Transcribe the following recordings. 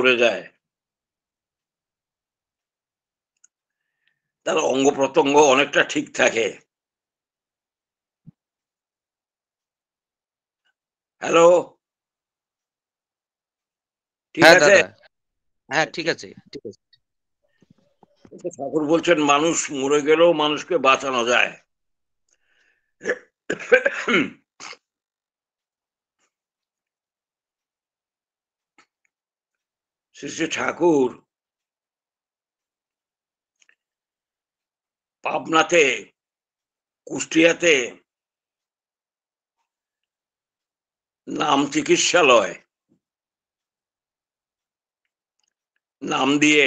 করে যায়, তার অঙ্গ প্রত্যঙ্গ অনেকটা ঠিক থাকে। হ্যালো, ঠিক হ্যাঁ আছে? দাদা। হ্যাঁ ঠিক আছে, ঠিক আছে। ঠাকুর বলছেন মানুষ মরে গেলেও মানুষকে বাঁচানো যায়। শ্রী শ্রী ঠাকুর পাবনাতে, কুষ্টিয়াতে নাম চিকিৎসালয় নাম দিয়ে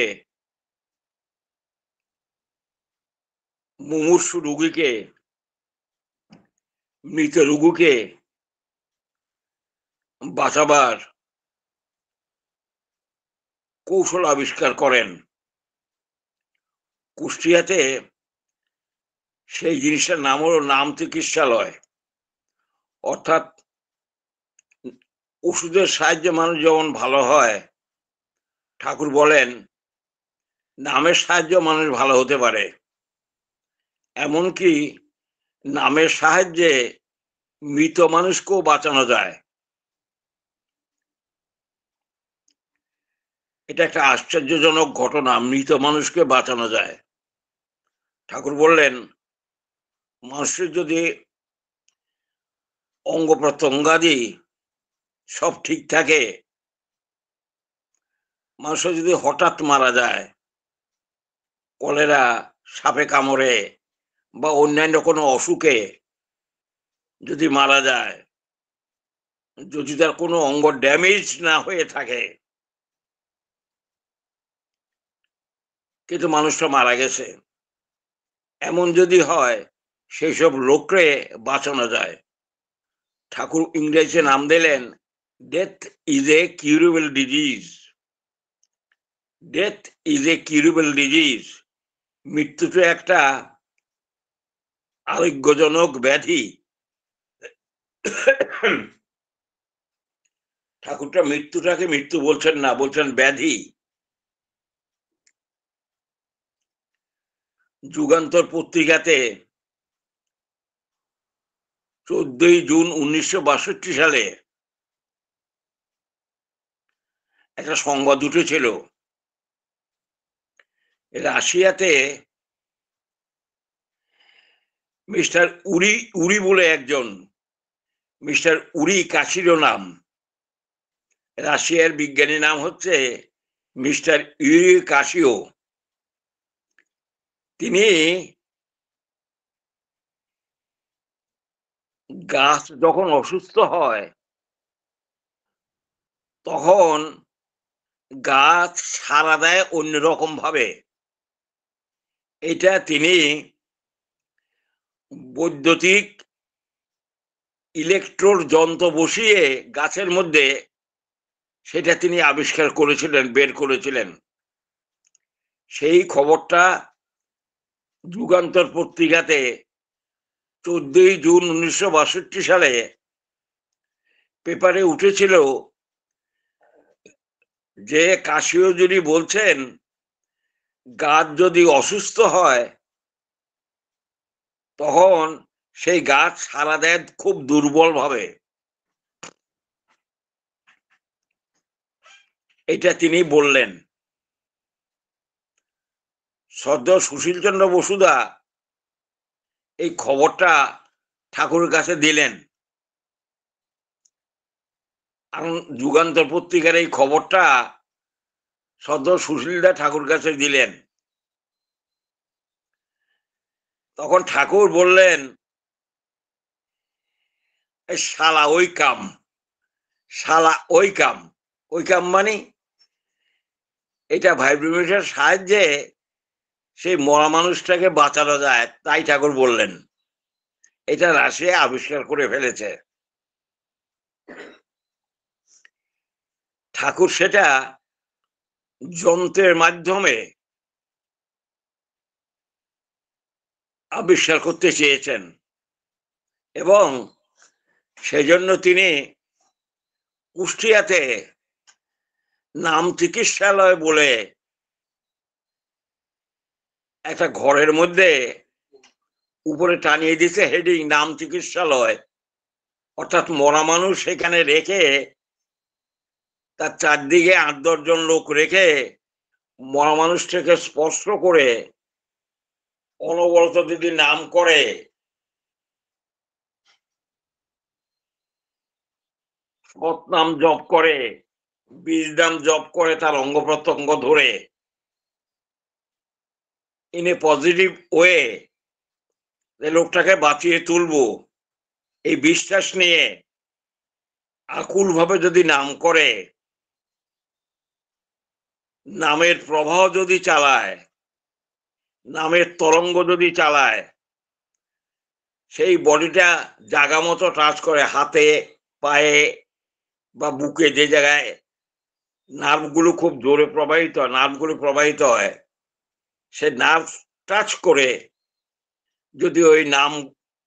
মুমূর্ষু রোগীকে, মৃত রোগীকে বাঁচাবার কৌশল আবিষ্কার করেন। কুষ্টিয়াতে সেই জিনিসটার নাম হলো নাম চিকিৎসালয়। অর্থাৎ ওষুধের সাহায্যে মানুষ যেমন ভালো হয়, ঠাকুর বলেন নামের সাহায্যে মানুষ ভালো হতে পারে। এমনকি নামের সাহায্যে মৃত মানুষকেও বাঁচানো যায়। এটা একটা আশ্চর্যজনক ঘটনা, মৃত মানুষকে বাঁচানো যায়। ঠাকুর বললেন মানুষের যদি অঙ্গ প্রত্যঙ্গাদি সব ঠিক থাকে, মানুষের যদি হঠাৎ মারা যায়, কলেরা, সাপে কামড়ে বা অন্যান্য কোনো অসুখে যদি মারা যায়, যদি তার কোনো অঙ্গ ড্যামেজ না হয়ে থাকে, কিন্তু মানুষটা মারা গেছে, এমন যদি হয়, সেই সব লোককে বাঁচানো যায়। ঠাকুর ইংরেজিতে নাম দিলেন death is a curable disease. Death is a curable disease. মৃত্যু তো একটা আরোগ্যজনক ব্যাধি। ঠাকুরটা মৃত্যুটাকে মৃত্যু বলছেন না, বলছেন ব্যাধি। যুগান্তর পত্রিকাতে 14 জুন 1962 সালে একটা সংবাদ উঠেছিল, রাশিয়াতে মিস্টার উরি উরি বলে একজন, মিস্টার উরি কাশিরো নাম, রাশিয়ার বিজ্ঞানী নাম হচ্ছে মিস্টার ইউরি কাশিও। তিনি গাছ যখন অসুস্থ হয় তখন গাছ সাড়া দেয় অন্যরকম ভাবে। এটা তিনি বৈদ্যুতিক ইলেকট্রোড যন্ত্র বসিয়ে গাছের মধ্যে সেটা তিনি আবিষ্কার করেছিলেন, বের করেছিলেন। সেই খবরটা যুগান্তর পত্রিকাতে 14 জুন 1962 সালে পেপারে উঠেছিল যে কাশিও যদি বলছেন গাছ যদি অসুস্থ হয় তখন সেই গাছ সাড়া দেয় খুব দুর্বল ভাবে। এটা তিনি বললেন। সদ্য সুশীলচন্দ্র বসুদা এই খবরটা ঠাকুরের কাছে দিলেন। কারণ যুগান্তর পত্রিকার এই খবরটা সদ্য সুশীলদা ঠাকুর কাছে দিলেন। তখন ঠাকুর বললেন শালা ওই কাম, শালা ওই কাম। ওই কাম মানে এটা ভাইব্রেশনের সাহায্যে সেই মরা মানুষটাকে বাঁচানো যায়, তাই ঠাকুর বললেন। এটা রাশিয়া আবিষ্কার করে ফেলেছে। ঠাকুর সেটা যন্ত্রের মাধ্যমে আবিষ্কার করতে চেয়েছেন এবং সেজন্য তিনি কুষ্টিয়াতে নাম চিকিৎসালয় বলে একটা ঘরের মধ্যে উপরে টানিয়ে দিছে হেডিং নাম চিকিৎসালয়, অর্থাৎ মরা মানুষ সেখানে রেখে তার চারদিকে ৮-১০ জন লোক রেখে মরা মানুষটাকে স্পর্শ করে অনবরত যদি নাম করে, সৎ নাম জপ করে, বীজ নাম জপ করে, তার অঙ্গ প্রত্যঙ্গ ধরে ইন এ পজিটিভ ওয়ে লোকটাকে বাঁচিয়ে তুলবো, এই বিশ্বাস নিয়ে আকুল ভাবে যদি নাম করে, নামের প্রবাহ যদি চালায়, নামের তরঙ্গ যদি চালায়, সেই বডিটা জাগা মতো টাচ করে, হাতে পায়ে বা বুকে যে জায়গায় নার্ভগুলো খুব জোরে প্রবাহিত হয়, নার্ভগুলো প্রবাহিত হয়, সে নার্ভ টাচ করে যদি ওই নাম,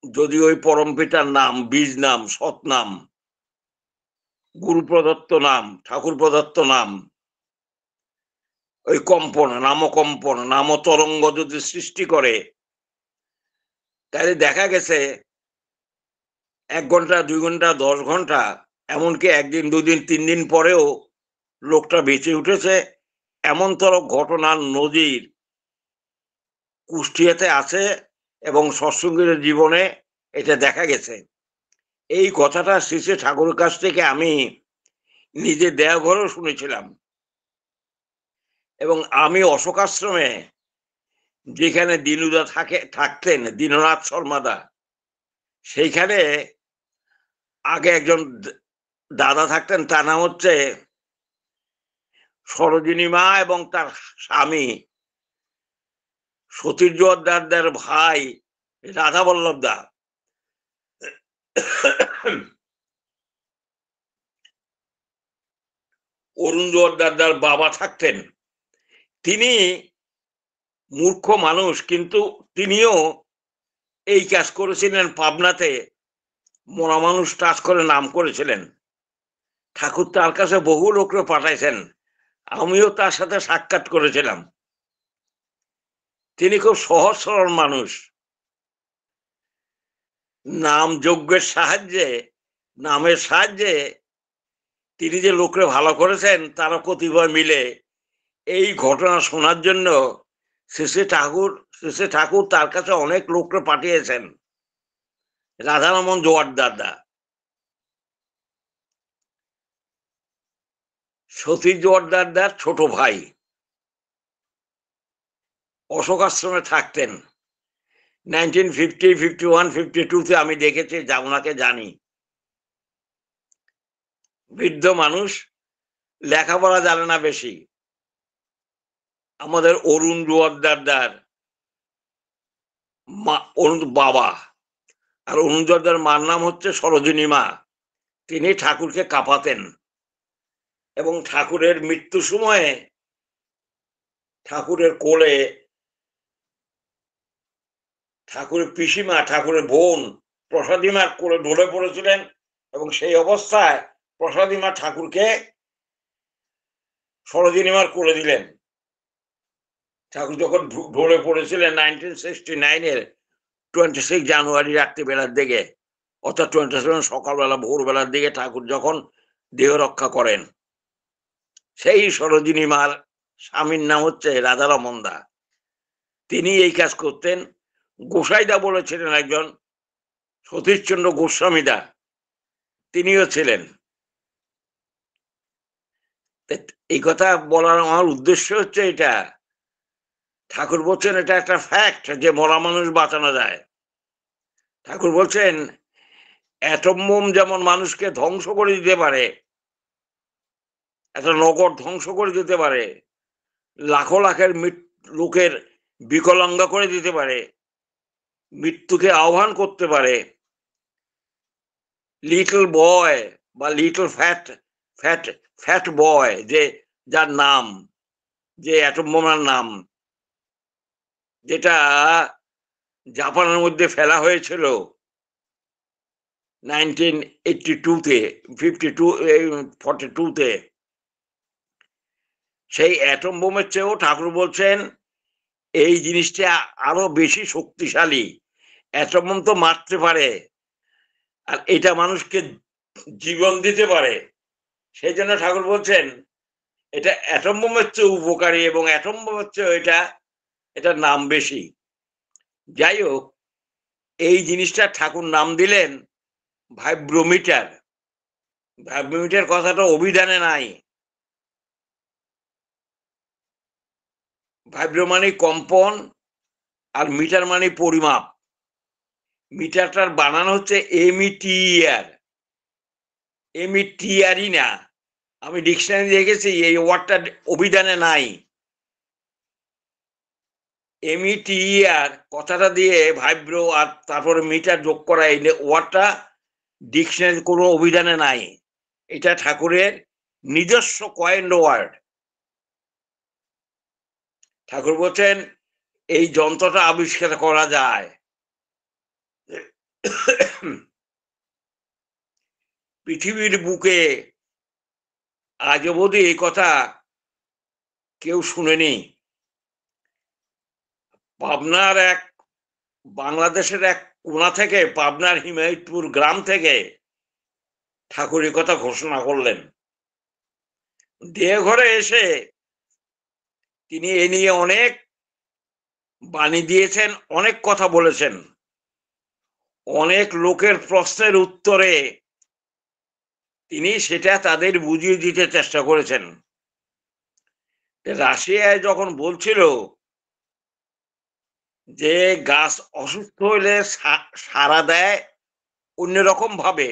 যদি ওই পরম পিতার নাম, বীজ নাম, সৎ নাম, গুরু প্রদত্ত নাম, ঠাকুর প্রদত্ত নাম, ওই কম্পন, নামকম্পন, নাম তরঙ্গ যদি সৃষ্টি করে, তাহলে দেখা গেছে ১ ঘন্টা, ২ ঘন্টা, ১০ ঘন্টা, এমনকি ১ দিন, ২ দিন, ৩ দিন পরেও লোকটা বেঁচে উঠেছে। এমনতর ঘটনার নজির কুষ্টিয়াতে আছে এবং সৎসঙ্গীর জীবনে এটা দেখা গেছে। এই কথাটা শ্রী শ্রী ঠাকুরের কাছ থেকে আমি নিজে দেওঘরেও শুনেছিলাম। এবং আমি অশোক আশ্রমে যেখানে দিনুদা থাকতেন, দীননাথ শর্মাদা, সেইখানে আগে একজন দাদা থাকতেন, তার নাম হচ্ছে সরোজিনী মা এবং তার স্বামী সতীর জোয়ারদারদার ভাই রাধা বল্লভ দা। অরুণ জোয়ারদারদার বাবা থাকতেন। তিনি মূর্খ মানুষ, কিন্তু তিনিও এই কাজ করেছিলেন। পাবনাতে মরা মানুষ টাচ করে নাম করেছিলেন। ঠাকুর তার কাছে বহু লোককে পাঠাইছেন, আমিও তার সাথে সাক্ষাৎ করেছিলাম। তিনি খুব সহজ সরল মানুষ। নাম যজ্ঞের সাহায্যে, নামের সাহায্যে তিনি যে লোকরে ভালো করেছেন, তারা কতিপয় মিলে এই ঘটনা শোনার জন্য শ্রী শ্রী ঠাকুর তার কাছে অনেক লোককে পাঠিয়েছেন। রাধারমন জোয়ারদারদা, সতী জোয়ারদারদার ছোট ভাই, অশোক আশ্রমে থাকতেন। 1950, 51, 52-তে আমি দেখেছি, ওনাকে জানি। বৃদ্ধ মানুষ, লেখাপড়া জানে না বেশি। আমাদের অরুণ জোয়ারদারদার বাবা, আর অরুণ জোয়ারদার মার নাম হচ্ছে সরোজিনী মা। তিনি ঠাকুরকে কাঁপাতেন এবং ঠাকুরের মৃত্যু সময়ে ঠাকুরের কোলে ঠাকুরের পিসিমা, ঠাকুরের বোন প্রসাদীমার কোলে ঢলে পড়েছিলেন এবং সেই অবস্থায় প্রসাদীমা ঠাকুরকে সরোজিনীমার কোলে দিলেন। ঠাকুর যখন ঢলে পড়েছিলেন 1969-এর 26 জানুয়ারি রাত্রিবেলার দিকে, অর্থাৎ 27 সকালবেলা ভোরবেলার দিকে ঠাকুর যখন দেহ রক্ষা করেন, সেই সরোজিনী মার স্বামীর নাম হচ্ছে রাধারমন দা। তিনি এই কাজ করতেন। গোসাইদা বলেছিলেন একজন, সতীশচন্দ্র গোস্বামী দা, তিনিও ছিলেন। এই কথা বলার আমার উদ্দেশ্য হচ্ছে এটা, ঠাকুর বলছেন এটা একটা ফ্যাক্ট যে মরা মানুষ বাঁচানো যায়। ঠাকুর বলছেন অ্যাটম বোম যেমন মানুষকে ধ্বংস করে দিতে পারে, একটা নগর ধ্বংস করে দিতে পারে, লাখো লাখের লোকের বিকলাঙ্গ করে দিতে পারে, মৃত্যুকে আহ্বান করতে পারে, লিটল বয় বা লিটল ফ্যাট ফ্যাট ফ্যাট বয়, যে যার নাম, যে অ্যাটম বোমার নাম, যেটা জাপানের মধ্যে ফেলা হয়েছিল 1982-তে, 42-42-তে, সেই অ্যাটম বোমের চেয়েও ঠাকুর বলছেন এই জিনিসটা আরো বেশি শক্তিশালী। অ্যাটম বোম তো মারতে পারে, আর এটা মানুষকে জীবন দিতে পারে। সেই জন্য ঠাকুর বলছেন এটা অ্যাটম বোমের চেয়ে উপকারী, এবং অ্যাটম বোমের চেয়ে এটার নাম বেশি। যাই হোক, এই জিনিসটা ঠাকুর নাম দিলেন ভাইব্রোমিটার। ভাইব্রোমিটার কথাটা অভিধানে নাই। ভাইব্রো মানে কম্পন, আর মিটার মানে পরিমাপ। মিটারটার বানানো হচ্ছে এমিটিআর, এমিটিআরই না। আমি ডিকশনারি দেখেছি এই ওয়ার্ডটা অভিধানে নাই। এমিটিআর কথাটা দিয়ে ভাইব্রো আর তারপরে মিটার যোগ করা, এই ওয়ার্ডটা ডিকশনারি কোনো অভিধানে নাই। এটা ঠাকুরের নিজস্ব কয়েন্ড ওয়ার্ড। ঠাকুর বলছেন এই যন্ত্রটা আবিষ্কার করা যায়। পৃথিবীর বুকে আজ অবধি এই কথা কেউ শুনেনি। পাবনার এক, বাংলাদেশের এক কোণা থেকে, পাবনার হিমায়তপুর গ্রাম থেকে ঠাকুর এই কথা ঘোষণা করলেন। দেওঘরে এসে তিনি এ নিয়ে অনেক বাণী দিয়েছেন, অনেক কথা বলেছেন। অনেক লোকের প্রশ্নের উত্তরে তিনি সেটা তাদের বুঝিয়ে দিতে চেষ্টা করেছেন। রাশিয়ায় যখন বলছিল যে গাছ অসুস্থ হলে সাড়া দেয় অন্যরকম ভাবে,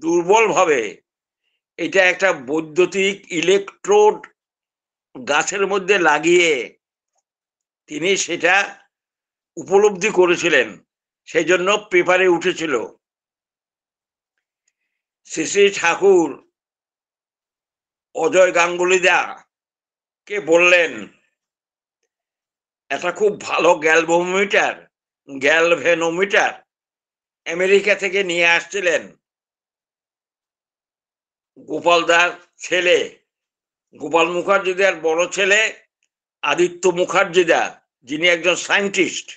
দুর্বল ভাবে, এটা একটা বৈদ্যুতিক ইলেকট্রোড গাছের মধ্যে লাগিয়ে তিনি সেটা উপলব্ধি করেছিলেন। সেই জন্য পেপারে উঠেছিল। শ্রী শ্রী ঠাকুর অজয় গাঙ্গুলি দা কে বললেন এটা খুব ভালো গ্যালভেনোমিটার আমেরিকা থেকে নিয়ে আসছিলেন গোপাল দার ছেলে, গোপাল মুখার্জিদার বড় ছেলে আদিত্য মুখার্জিদা, যিনি একজন সায়েন্টিস্ট,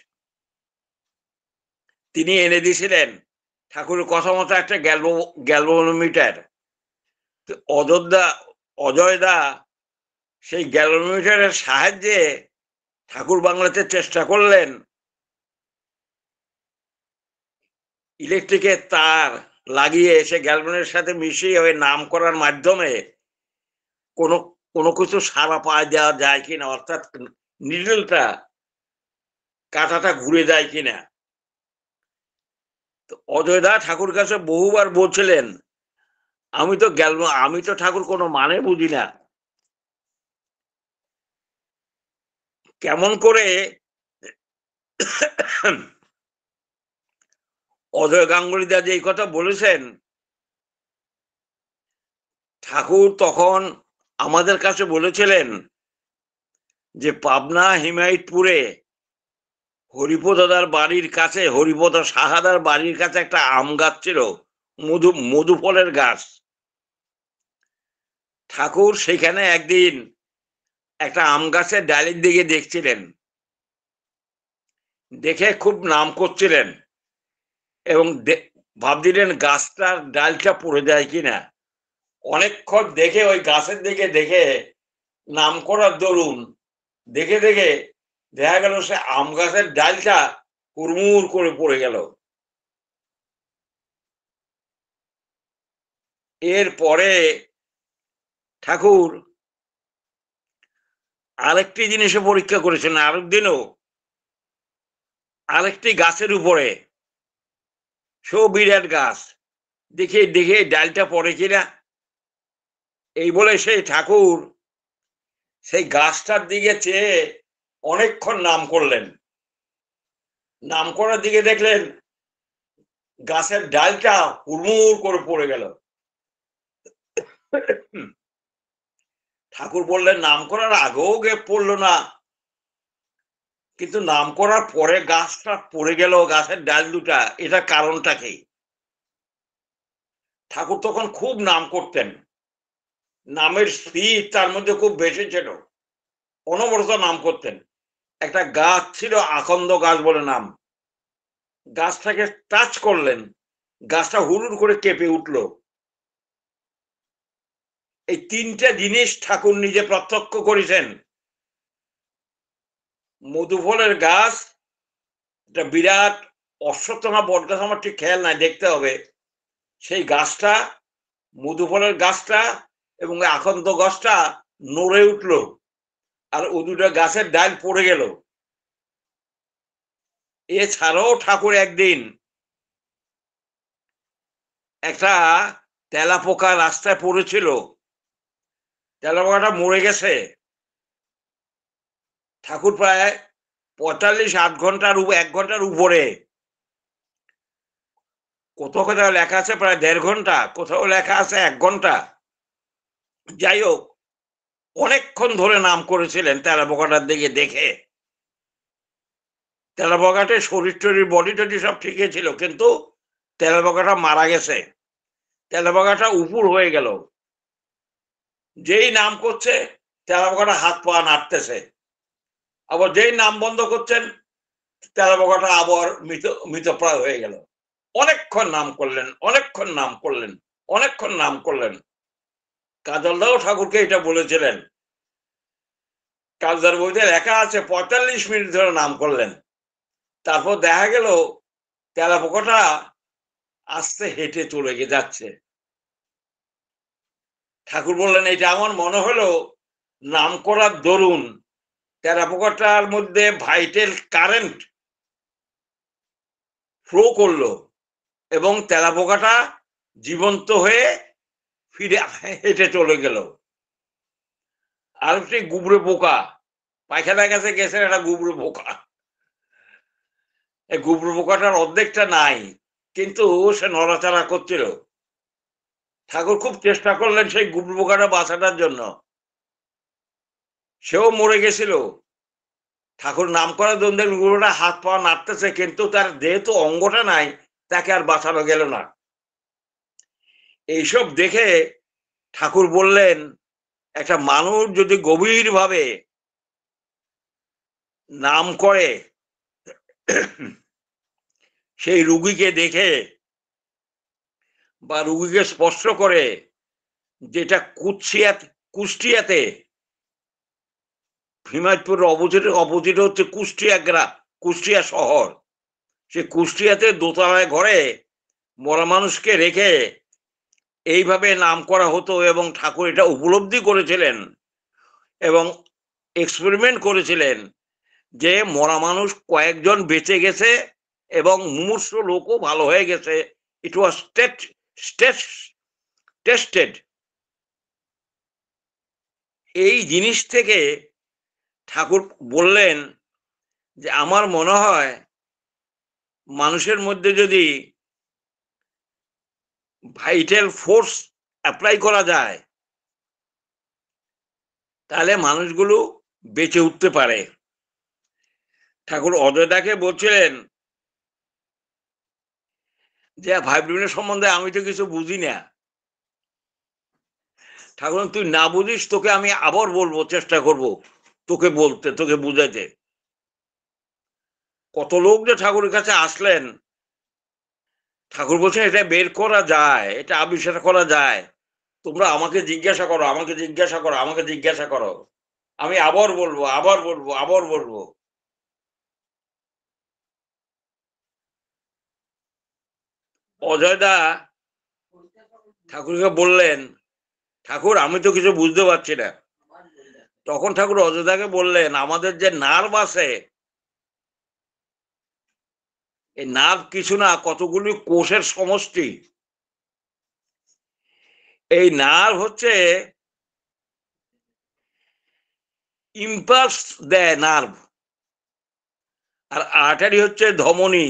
তিনি এনে দিয়েছিলেন ঠাকুরের কথা মতো একটা গ্যালভোমিটার। অজয় দা সেই গ্যালভোমিটারের সাহায্যে ঠাকুর বাংলাতে চেষ্টা করলেন ইলেকট্রিকের তার লাগিয়ে সে গ্যালভনের সাথে মিশিয়ে ওই নাম করার মাধ্যমে কোনো কোনো কিছু সারা পাওয়া দেওয়া যায় কিনা, অর্থাৎ নিডলটা, কাঁটাটা ঘুরে যায় কিনা। অজয় দা ঠাকুর কাছে বহুবার বলছিলেন আমি তো ঠাকুর কোনো মানে বুঝি না, কেমন করে অজয় গাঙ্গুলি দা যে এই কথা বলেছেন, ঠাকুর তখন আমাদের কাছে বলেছিলেন যে পাবনা হিমায়তপুরে হরিপদ দাদার বাড়ির কাছে, হরিপদ সাহাদার বাড়ির কাছে একটা আম গাছ ছিল, মধু ফলের গাছ। ঠাকুর সেখানে একদিন একটা আম গাছের ডালের দিকে দেখছিলেন, দেখে খুব নাম করছিলেন এবং ভাবছিলেন গাছটার ডালটা পড়ে যায় কিনা। অনেকক্ষণ দেখে ওই গাছের দিকে দেখে নাম করার দরুন দেখে দেখে দেখা গেল সে আম গাছের ডালটা হুড়মুড় করে পড়ে গেল। এরপরে ঠাকুর আরেকটি জিনিসে পরীক্ষা করেছেন, আরেক দিনও আরেকটি গাছের উপরে, সব বিরাট গাছ, দেখে দেখে ডালটা পড়ে কিনা। এই বলে সেই ঠাকুর সেই গাছটার দিকে চেয়ে অনেকক্ষণ নাম করলেন। নাম করার দিকে দেখলেন গাছের ডালটা হুড়মুড় করে পড়ে গেল। ঠাকুর বললেন নাম করার আগেও পড়লো না, কিন্তু নাম করার পরে গাছটা পড়ে গেল, গাছের ডাল দুটা, এটা কারণটা কি? ঠাকুর তখন খুব নাম করতেন, নামের স্থির তার মধ্যে খুব বেশি ছিল, অনবরত নাম করতেন। একটা গাছ ছিল আকন্দ গাছ বলে নাম, গাছটাকে টাচ করলেন, গাছটা হুড়ুর করে কেঁপে উঠল। এই তিনটা জিনিস ঠাকুর নিজে প্রত্যক্ষ করেছেন। মধুফলের গাছ, একটা বিরাট অশ্বত্থমা বট গাছ, আমার ঠিক খেয়াল নাই, দেখতে হবে। সেই গাছটা, মধুফলের গাছটা এবং আকন্দ গাছটা নড়ে উঠল, আর ও দুটো গাছের ডাল পড়ে গেল। এছাড়াও ঠাকুর একদিন একটা তেলাপোকা রাস্তায় পড়েছিল, তেলাপোকাটা মরে গেছে। ঠাকুর প্রায় 45-8 ঘন্টার 1 ঘন্টার উপরে, কোথাও কোথাও লেখা আছে প্রায় 1.5 ঘন্টা, কোথাও লেখা আছে 1 ঘন্টা, যাই হোক অনেকক্ষণ ধরে নাম করেছিলেন তেলাপোকাটার দিকে দেখে। তেলাপোকাটার শরীর টরীর বডি টডি সব ঠিকই ছিল, কিন্তু তেলাপোকাটা মারা গেছে। তেলাপোকাটা উপুর হয়ে গেল, যেই নাম করছে তেলাপোকাটা হাত পা নাড়তেছে, আবার যেই নাম বন্ধ করছেন তেলাপোকাটা আবার মৃতপ্রায় হয়ে গেল। অনেকক্ষণ নাম করলেন, অনেকক্ষণ নাম করলেন, অনেকক্ষণ নাম করলেন। কাজলদাও ঠাকুরকে এটা বলেছিলেন, কাজদার বইতে লেখা আছে 45 মিনিট ধরে নাম করলেন। তারপর দেখা গেল তেলাপোকাটা আস্তে হেঁটে চলে যাচ্ছে। ঠাকুর বললেন, এটা আমার মনে হলো নাম করার দরুন তেলাপোকাটার মধ্যে ভাইটাল কারেন্ট ফ্লো করলো এবং তেলাপোকাটা জীবন্ত হয়ে ফিরে হেঁটে চলে গেল। আর সেই গুবরে পোকা, পায়খানার কাছে গেছেন একটা গুবরে পোকা, এই গুবরে পোকাটার অর্ধেকটা নাই, কিন্তু সে নড়াচড়া করছিল। ঠাকুর খুব চেষ্টা করলেন সেই গুবরে পোকাটা বাঁচানোর জন্য, সেও মরে গেছিল। ঠাকুর নাম করার জন্য গুবরেটা হাত পা নাড়তেছে, কিন্তু তার যেহেতু অঙ্গটা নাই তাকে আর বাঁচানো গেল না। এইসব দেখে ঠাকুর বললেন, একটা মানুষ যদি গভীরভাবে নাম করে, সেই রুগীকে দেখে বা রুগীকে স্পর্শ করে, যেটা কুষ্টিয়াতে হিমায়তপুরের অপোজিটে হচ্ছে কুষ্টিয়া শহর। সে কুষ্টিয়াতে দোতলায় ঘরে মরা মানুষকে রেখে এইভাবে নাম করা হতো, এবং ঠাকুর এটা উপলব্ধি করেছিলেন এবং এক্সপেরিমেন্ট করেছিলেন যে মরা মানুষ কয়েকজন বেঁচে গেছে এবং মুমূর্ষ লোকও ভালো হয়ে গেছে। ইট ওয়াজ টেস্টেড। এই জিনিস থেকে ঠাকুর বললেন যে আমার মনে হয় মানুষের মধ্যে যদি ভাইটাল ফোর্স অ্যাপ্লাই করা যায় তাহলে মানুষগুলো বেঁচে উঠতে পারে। ঠাকুর অজয়দাকে বলছিলেন যে ভাইব্রেশনের সম্বন্ধে আমি তো কিছু বুঝি না। ঠাকুর, তুই না বুঝিস, তোকে আমি আবার বলবো, চেষ্টা করব তোকে বলতে, তোকে বুঝাইতে। কত লোক যে ঠাকুরের কাছে আসলেন, ঠাকুর বলছেন এটা বের করা যায়, এটা আবিষ্কার করা যায়, তোমরা আমাকে জিজ্ঞাসা করো, আমাকে জিজ্ঞাসা করো, আমাকে জিজ্ঞাসা করো, আমি আবার বলবো, আবার বলবো, আবার বলবো। অজয়দা ঠাকুরকে বললেন, ঠাকুর আমি তো কিছু বুঝতে পারছি না। তখন ঠাকুর অজয়দাকে বললেন, আমাদের যে নার্ভ আছে, এই নার্ভ কিছু না, কতগুলি কোষের সমষ্টি। এই নার্ভ হচ্ছে ইম্পালস দেয় নার্ভ, আর আর্টারি হচ্ছে ধমনী,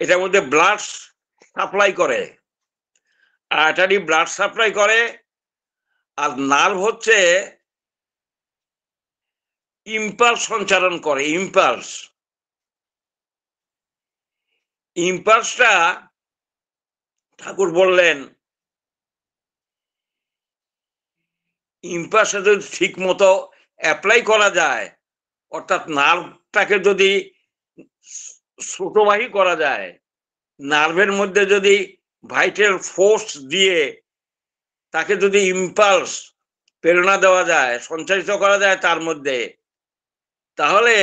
এটার মধ্যে ব্লাড সাপ্লাই করে। আর্টারি ব্লাড সাপ্লাই করে, আর নার্ভ হচ্ছে ইম্পালস সঞ্চালন করে। ইম্পালসটা ঠাকুর বললেন ইম্পালসটা যদি ঠিক মতো অ্যাপ্লাই করা যায়, অর্থাৎ নার্ভটাকে যদি ছোটবাহী করা যায়, নার্ভের মধ্যে যদি ভাইটাল ফোর্স দিয়ে তাকে যদি ইম্পালস প্রেরণা দেওয়া যায়, সঞ্চারিত করা যায় তার মধ্যে, তাহলে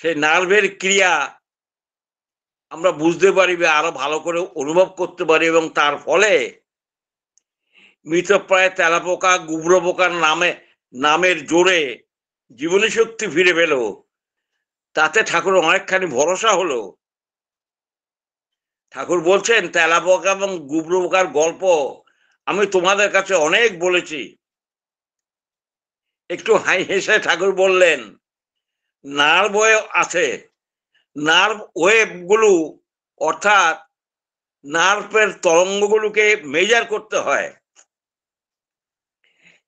সেই নার্ভের ক্রিয়া আমরা বুঝতে পারি বা আরো ভালো করে অনুভব করতে পারি, এবং তার ফলে মৃতপ্রায় তেলাপোকা গুবরো পোকার নামের জোরে জীবনী শক্তি ফিরে পেল। তাতে ঠাকুর অনেকখানি ভরসা হলো। ঠাকুর বলছেন, তেলাপোকা এবং গুবরো পোকার গল্প আমি তোমাদের কাছে অনেক বলেছি। একটু হাই হেসে ঠাকুর বললেন, নার্ভ ওয়েভ আছে, নার্ভ ওয়েভ গুলো অর্থাৎ নার্ভের তরঙ্গগুলোকে মেজার করতে হয়,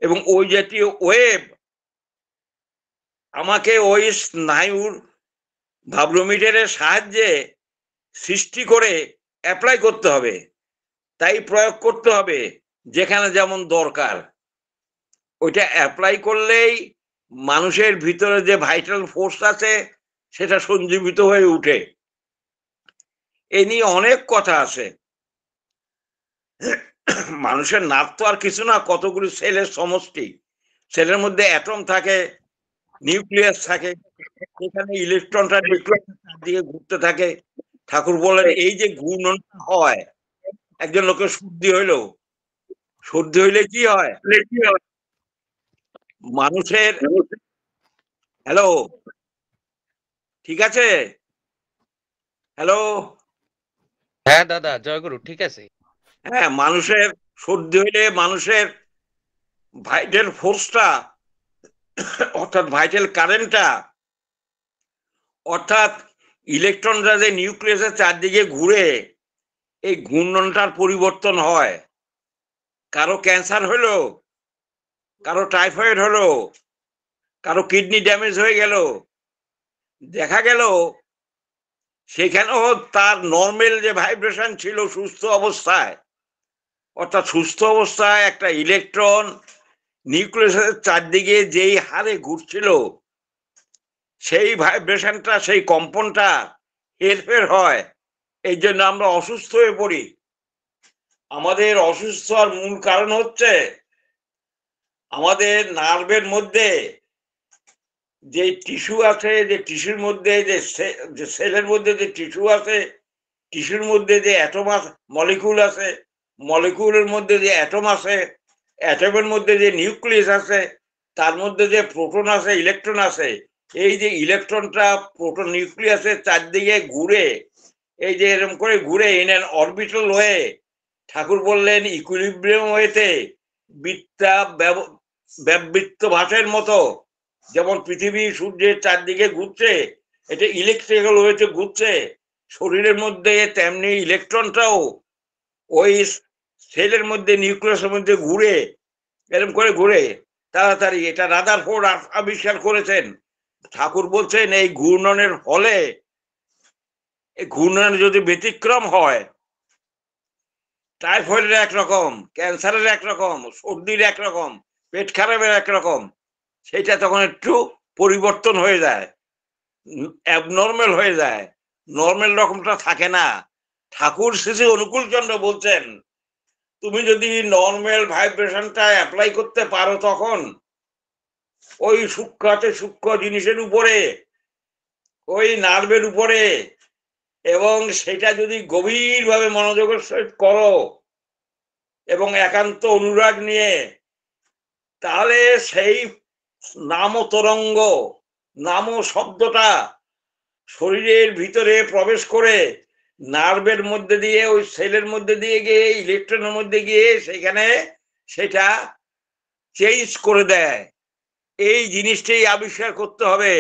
এবং ওই জাতীয় ওয়েভ আমাকে ওই স্নায়ুর ভাব্রোমিটারের সাহায্যে সৃষ্টি করে অ্যাপ্লাই করতে হবে, তাই প্রয়োগ করতে হবে যেখানে যেমন দরকার। ওইটা অ্যাপ্লাই করলেই মানুষের ভিতরে যে ভাইটাল ফোর্স আছে সেটা সঞ্জীবিত হয়ে উঠে। এ নিয়ে অনেক কথা আছে। মানুষের নার্ভ তো আর কিছু না, কতগুলো সেলের সমষ্টি। সেলের মধ্যে অ্যাটম থাকে, নিউক্লিয়াস থাকে, সেখানে ইলেকট্রনটা দিয়ে ঘুরতে থাকে। ঠাকুর বলেন, এই যে ঘূর্ণনটা হয়, একজন লোকের সর্দি হইলে কি হয়, মানুষের, হ্যালো, ঠিক আছে, হ্যালো, হ্যাঁ দাদা, জয়গুরু, ঠিক আছে। হ্যাঁ, মানুষের সর্দি হইলে মানুষের ভাইটাল ফোর্সটা, অর্থাৎ ভাইটাল কারেন্টটা, অর্থাৎ ইলেকট্রনরা যে নিউক্লিয়াসের চারদিকে ঘুরে এই ঘূর্ণনটার পরিবর্তন হয়। কারো ক্যান্সার হলো, কারো টাইফয়েড হলো, কারো কিডনি ড্যামেজ হয়ে গেল, দেখা গেল সেখানেও তার নর্মাল যে ভাইব্রেশন ছিল সুস্থ অবস্থায়, অর্থাৎ সুস্থ অবস্থায় একটা ইলেকট্রন নিউক্লিয়াসের চারদিকে যেই হারে ঘুরছিল, সেই ভাইব্রেশনটা, সেই কম্পনটা হেরফের হয়। এই জন্য আমরা অসুস্থ হয়ে পড়ি। আমাদের অসুস্থ হওয়ার মূল কারণ হচ্ছে আমাদের নার্ভের মধ্যে যে টিস্যু আছে, যে টিস্যুর মধ্যে যে সেলের মধ্যে যে টিস্যু আছে, টিস্যুর মধ্যে যে অ্যাটম মলিকুল আছে, মলিকুলের মধ্যে যে অ্যাটম আছে, অ্যাটমের মধ্যে যে নিউক্লিয়াস আছে, তার মধ্যে যে প্রোটন আছে, ইলেকট্রন আছে, এই যে ইলেকট্রনটা প্রোটন নিউক্লিয়াসের চারদিকে ঘুরে, এই যে এরকম করে ঘুরে ইন অ্যান অরবিটাল ওয়ে, ঠাকুর বললেন ইকুইলিব্রিয়াম ওয়েতে, বৃত্তা ব্যববৃত্ত ভাসের মতো, যেমন পৃথিবী সূর্যের চারদিকে ঘুরছে, এটা ইলেকট্রিক্যাল ওয়েতে ঘুরছে, শরীরের মধ্যে তেমনি ইলেকট্রনটাও ওই সেলের মধ্যে, নিউক্লিয়াসের মধ্যে ঘুরে, এরকম করে ঘুরে তাড়াতাড়ি। এটা রাদারফোর্ড আবিষ্কার করেছেন। ঠাকুর বলছেন, এই ঘূর্ণনের ফলে, এই ঘূর্ণনের যদি ব্যতিক্রম হয়, টাইফয়েডের একরকম, ক্যান্সারের একরকম, সর্দির একরকম, পেট খারাপের একরকম, সেটা তখন একটু পরিবর্তন হয়ে যায়, অ্যাবনর্মাল হয়ে যায়, নর্মাল রকমটা থাকে না। ঠাকুর শ্রী অনুকূলচন্দ্র বলছেন, তুমি যদি নর্মাল ভাইব্রেশনটা অ্যাপ্লাই করতে পারো, তখন ওই সূক্ষ্ম জিনিসের উপরে, ওই নার্ভের উপরে, এবং সেটা যদি গভীরভাবে মনোযোগের সহিত করো এবং একান্ত অনুরাগ নিয়ে, তাহলে সেই নাম তরঙ্গ, নাম শব্দটা শরীরের ভিতরে প্রবেশ করে নার্ভের মধ্যে দিয়ে, ওই সেলের মধ্যে দিয়ে গিয়ে, ইলেকট্রনের মধ্যে গিয়ে সেখানে সেটা চেঞ্জ করে দেয়। এই জিনিসটাই আবিষ্কার করতে হবে,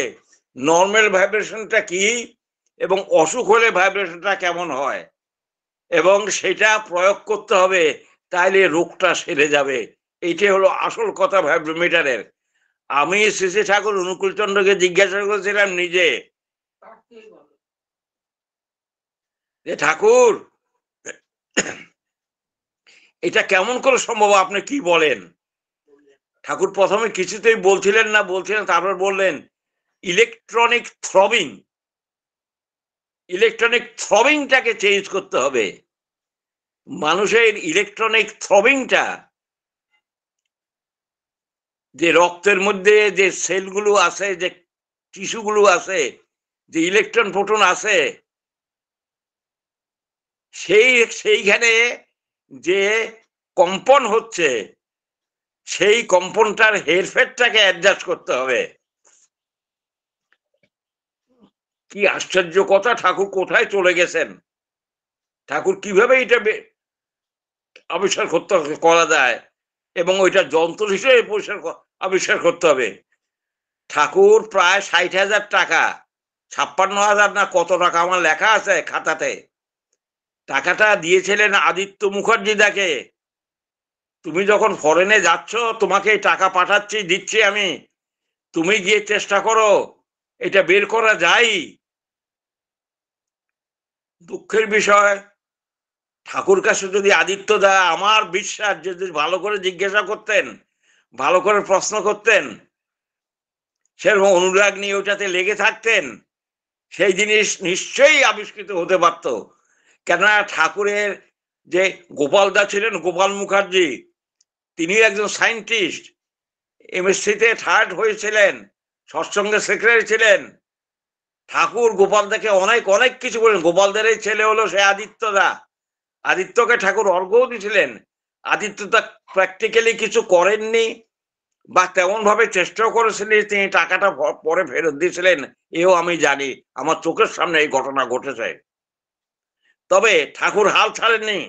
নর্মাল ভাইব্রেশনটা কি এবং অসুখ হলে ভাইব্রেশনটা কেমন হয়, এবং সেটা প্রয়োগ করতে হবে, তাইলে রোগটা সেরে যাবে। এইটাই হলো আসল কথা ভাইব্রোমিটারের। আমি শ্রী শ্রী ঠাকুর অনুকূলচন্দ্রকে জিজ্ঞাসা করেছিলাম নিজে, যে ঠাকুর, এটা কেমন করে সম্ভব, আপনি কি বলেন? ঠাকুর প্রথমে কিছুতেই বলছিলেন না, তারপর বললেন ইলেকট্রনিক থ্রবিং, ইলেকট্রনিক থ্রবিংটাকে চেঞ্জ করতে হবে। মানুষের ইলেকট্রনিক থ্রবিংটা, যে রক্তের মধ্যে যে সেলগুলো আছে, যে টিস্যুগুলো আছে, যে ইলেকট্রন প্রোটন আছে, সেইখানে যে কম্পন হচ্ছে, সেই কম্পনটার হেরফেরটাকে অ্যাডজাস্ট করতে হবে। কি আশ্চর্য কথা! ঠাকুর কোথায় চলে গেছেন? ঠাকুর কিভাবে এটা আবিষ্কার করা যায়, এবং ওইটা যন্ত্র হিসেবে আবিষ্কার করতে হবে। ঠাকুর প্রায় 60,000 টাকা, 56,000 না কত টাকা আমার লেখা আছে খাতাতে, টাকাটা দিয়েছিলেন আদিত্য মুখার্জিদাকে। তুমি যখন ফরেনে যাচ্ছ, তোমাকে টাকা পাঠাচ্ছি, দিচ্ছি আমি, তুমি গিয়ে চেষ্টা করো এটা বের করা যায়। দুঃখের বিষয়, ঠাকুর কাছে যদি আদিত্য দা, আমার বিশ্বাস, যদি ভালো করে জিজ্ঞাসা করতেন, ভালো করে প্রশ্ন করতেন, সেরকম অনুরাগ নিয়ে ওটাতে লেগে থাকতেন, সেই জিনিস নিশ্চয়ই আবিষ্কৃত হতে পারত। কেননা ঠাকুরের যে গোপাল দা ছিলেন, গোপাল মুখার্জি, তিনি একজন সায়েন্টিস্ট, এমএসসিতে থার্ড হয়েছিলেন, সৎসঙ্গের সেক্রেটারি ছিলেন। ঠাকুর গোপাল দাকে অনেক অনেক কিছু বলেন। গোপালদের ছেলে হলো সে আদিত্য দা। আদিত্যকে ঠাকুর অর্ঘ্যও দিয়েছিলেন। আদিত্য দা প্র্যাকটিক্যালি কিছু করেননি, বা তেমন ভাবে চেষ্টাও করেছিলেন, তিনি টাকাটা পরে ফেরত দিয়েছিলেন, এও আমি জানি, আমার চোখের সামনে এই ঘটনা ঘটেছে। তবে ঠাকুর হাল ছাড়েননি।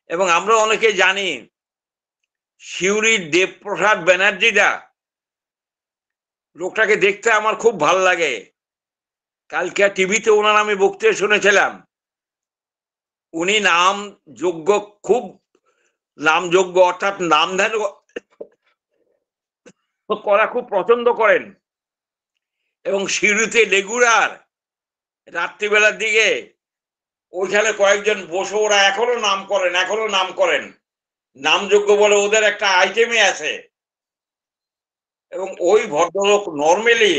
এবং আমরা অনেকে জানি শিউরি দেবপ্রসাদ ব্যানার্জি দা, লোকটাকে দেখতে আমার খুব ভাল লাগে। কালকে টিভিতে ওনার আমি বক্তৃতা শুনেছিলাম। উনি নামযোগ্য, খুব নামযোগ্য, অর্থাৎ নামধান করা খুব পছন্দ করেন। এবং সিঁড়িতে রেগুলার রাত্রিবেলার দিকে ওইখানে কয়েকজন বসে, ওরা এখনো নাম করেন, নামযোগ্য বলে ওদের একটা আইটেমে আছে। এবং ওই ভদ্রলোক নর্মালি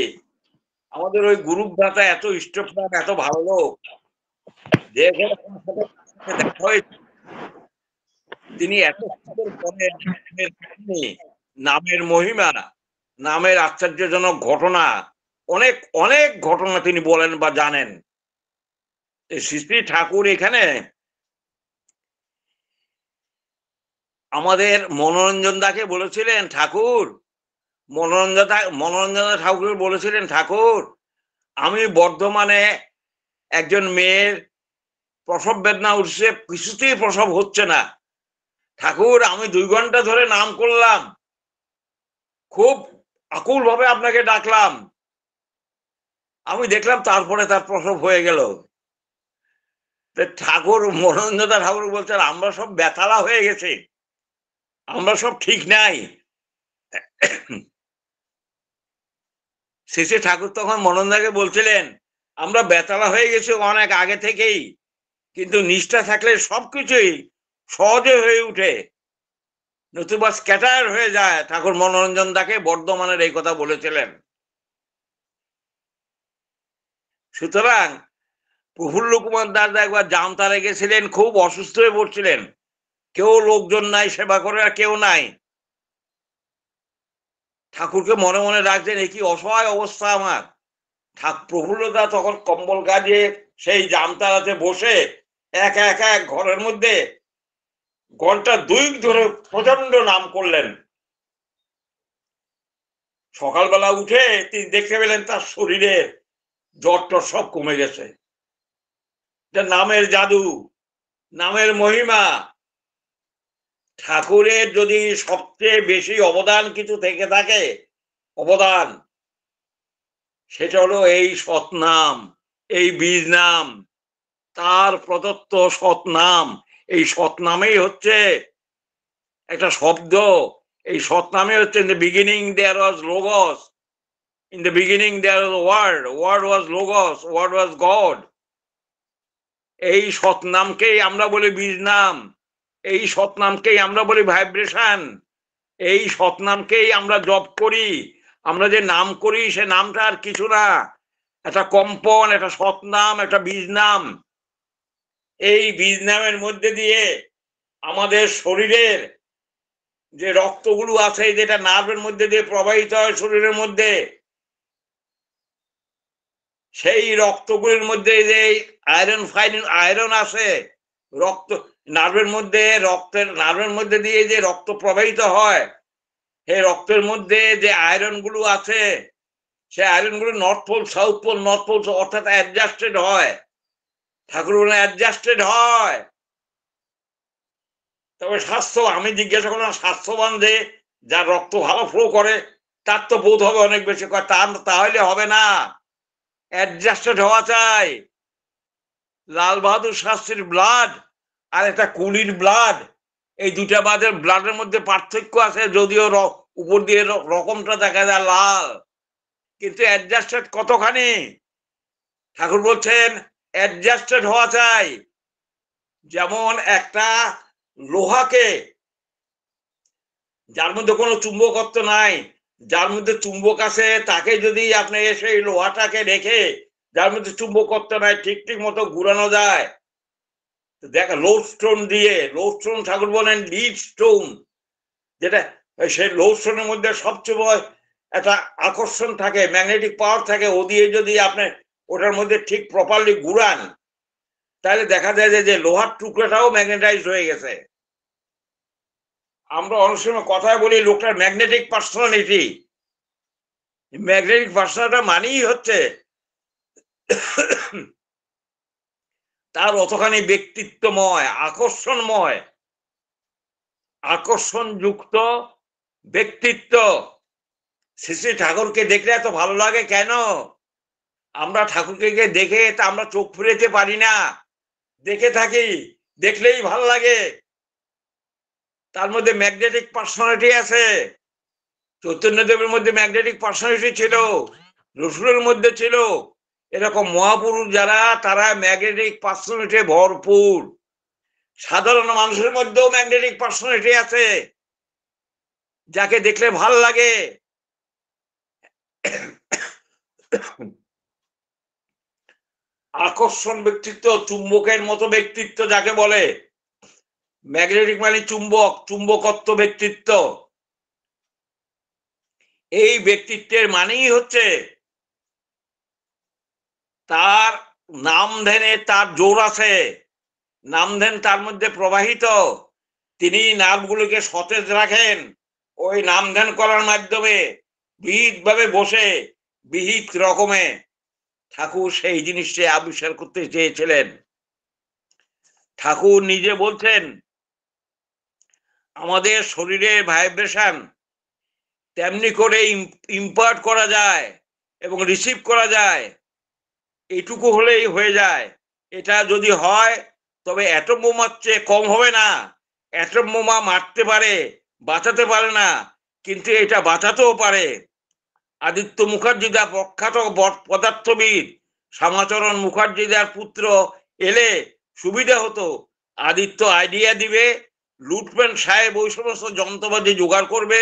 আমাদের ওই গ্রুপ ভ্রাতা, এত ইষ্টপ্রাণ, এত ভালো লোক, দেখে দেখা হয়েছে। তিনি এত সুন্দর বলেন নামের মহিমা, নামের আশ্চর্যজনক ঘটনা, অনেক অনেক ঘটনা তিনি বলেন বা জানেন। শ্রী শ্রী ঠাকুর এখানে আমাদের মনোরঞ্জন দাকে বলেছিলেন, ঠাকুর মনোরঞ্জন ঠাকুর বলেছিলেন, ঠাকুর আমি বর্ধমানে একজন মেয়ের প্রসব বেদনা উঠছে, কিছুতেই প্রসব হচ্ছে না, ঠাকুর আমি 2 ঘন্টা ধরে নাম করলাম, খুব আকুল ভাবে আপনাকে ডাকলাম, আমি দেখলাম তারপরে তার প্রসব হয়ে গেল। ঠাকুর, মনোরঞ্জন ঠাকুর বলছেন, আমরা সব বেতালা হয়ে গেছি, আমরা সব ঠিক নাই। শেষে ঠাকুর তখন মনোরঞ্জনকে বলছিলেন, আমরা বেতালা হয়ে গেছি অনেক আগে থেকেই, কিন্তু নিষ্ঠা থাকলে সবকিছুই সহজে হয়ে উঠে, নতুবা স্ক্যাটার হয়ে যায়। ঠাকুর মনোরঞ্জন দাকে বর্ধমানের এই কথা বলেছিলেন। সুতরাং প্রফুল্ল কুমার দাস একবার জামতারা গেছিলেন, খুব অসুস্থ হয়ে পড়ছিলেন, কেউ লোকজন নাই, সেবা করে আর কেউ নাই। ঠাকুরকে মনে মনে রাখছেন, এ কি অসহায় অবস্থা আমার। প্রফুল্ল দা তখন কম্বল গায়ে সেই জামতারাতে বসে এক এক এক ঘরের মধ্যে ঘন্টা 2 ধরে প্রচন্ড নাম করলেন। সকালবেলা উঠে তিনি দেখতে পেলেন তার শরীরের জ্বর টর সব কমে গেছে। নামের জাদু, নামের মহিমা। ঠাকুরের যদি সবচেয়ে বেশি অবদান কিছু থেকে থাকে, অবদান, সেটা হলো এই সৎনাম, এই বীজ নাম, তার প্রদত্ত সৎনাম। এই সৎনামেই হচ্ছে একটা শব্দ, এই সৎনামে হচ্ছে in the beginning there was logos, in the beginning there was word, word was logos, word was God. এই সৎনামকেই আমরা বলি বীজ নাম, এই সৎনামকেই আমরা বলি ভাইব্রেশন। এই সৎনামকেই আমরা জপ করি। আমরা যে নাম করি সে নামটা আর কিছু না, একটা কম্পন, একটা সৎনাম, একটা বীজ নাম। এই বীজ নামের মধ্যে দিয়ে আমাদের শরীরের যে রক্তগুলো আছে, যেটা নার্ভের মধ্যে দিয়ে প্রবাহিত হয় শরীরের মধ্যে, সেই রক্তগুলির মধ্যে যে আয়রন আছে, রক্ত নার্ভের মধ্যে, নার্ভের মধ্যে দিয়ে যে রক্ত প্রবাহিত হয়, এই রক্তের মধ্যে যে আয়রন গুলো আছে, সে আয়রন গুলো নর্থ পোল সাউথ পোল অর্থাৎ অ্যাডজাস্টেড হয়। ঠাকুর বলেন অ্যাডজাস্টেড হয়। তবে স্বাস্থ্য, আমি জিজ্ঞাসা করলাম স্বাস্থ্যবান যে যার রক্ত ভালো ফ্লো করে তার তো বোধ হবে অনেক বেশি, তাহলে হবে না, অ্যাডজাস্টেড হওয়া চাই। লাল বাহাদুর শাস্ত্রীর ব্লাড আর একটা কুলির ব্লাড, এই দুটা ব্লাডের মধ্যে পার্থক্য আছে, যদিও উপর দিয়ে রকমটা দেখা যায় লাল, কিন্তু অ্যাডজাস্টেড কতখানি। ঠাকুর বলছেন অ্যাডজাস্টেড হওয়া চাই। যেমন একটা লোহাকে, যার মধ্যে কোনো চুম্বকত্ব নাই, যার মধ্যে চুম্বক আছে, তাকে যদি আপনি সেই লোহাটাকে রেখে, যার মধ্যে চুম্বকত্ব নাই, ঠিক ঠিক মতো ঘুরানো যায়, দেখা লোডস্টোন দিয়ে, লোডস্টোন ঠাকুর বলেন লিড স্টোন, যেটা সেই লোডস্টোনের মধ্যে সবচেয়ে একটা আকর্ষণ থাকে, ম্যাগনেটিক পাওয়ার থাকে, ও দিয়ে যদি আপনি ওটার মধ্যে ঠিক প্রপারলি ঘুরান, তাহলে দেখা যায় যে লোহার টুকরোটাও ম্যাগনেটাইজড হয়ে গেছে। আমরা অনেক সময় কথায় বলি লোকটার ম্যাগনেটিক পার্সোনালিটি। ম্যাগনেটিক পার্সোনালিটি মানেই হচ্ছে তার অতখানি ব্যক্তিত্বময়, আকর্ষণময়, আকর্ষণযুক্ত ব্যক্তিত্ব। শ্রী শ্রী ঠাকুরকে দেখলে এত ভালো লাগে কেন? আমরা ঠাকুরকে দেখে তা আমরা চোখ ফিরাতে পারি না, দেখে থাকি, দেখলেই ভালো লাগে। তার মধ্যে ম্যাগনেটিক পার্সোনালিটি আছে। চৈতন্যদেবের মধ্যে ম্যাগনেটিক পার্সোনালিটি ছিল, রসুলের মধ্যে ছিল। এরকম মহাপুরুষ যারা, তারা ম্যাগনেটিক পার্সোনালিটি ভরপুর। সাধারণ মানুষের মধ্যেও ম্যাগনেটিক পার্সোনালিটি আছে, যাকে দেখলে ভাল লাগে। আকর্ষণ ব্যক্তিত্ব, চুম্বকের মতো ব্যক্তিত্ব যাকে বলে, ম্যাগনেটিক মানে চুম্বক, চুম্বকত্ব ব্যক্তিত্ব। এই ব্যক্তিত্বের মানেই হচ্ছে তার নাম ধ্যানে তার জোর আছে, নাম ধ্যান তার মধ্যে প্রবাহিত, তিনি নার্ভগুলোকে সতেজ রাখেন ওই নাম ধ্যান করার মাধ্যমে, বিহিত ভাবে বসে, বিহিত রকমে। ঠাকুর সেই জিনিসটি আবিষ্কার করতে চেয়েছিলেন। ঠাকুর নিজে বলছেন আমাদের শরীরের ভাইব্রেশন তেমনি করে ইম্পার্ট করা যায় এবং রিসিভ করা যায়, এটুকু হলেই হয়ে যায়। এটা যদি হয় তবে অ্যাটম বোমার চেয়ে কম হবে না। অ্যাটম বোমা মারতে পারে, বাঁচাতে পারে না, কিন্তু এটা বাঁচাতেও পারে। আদিত্য মুখার্জিদা প্রখ্যাত পদার্থবিদ, শ্যামাচরণ মুখার্জিদার পুত্র এলে সুবিধা হতো। আদিত্য আইডিয়া দিবে, লুটম্যান সাহেব ওই সমস্ত যন্ত্রপাতি জোগাড় করবে।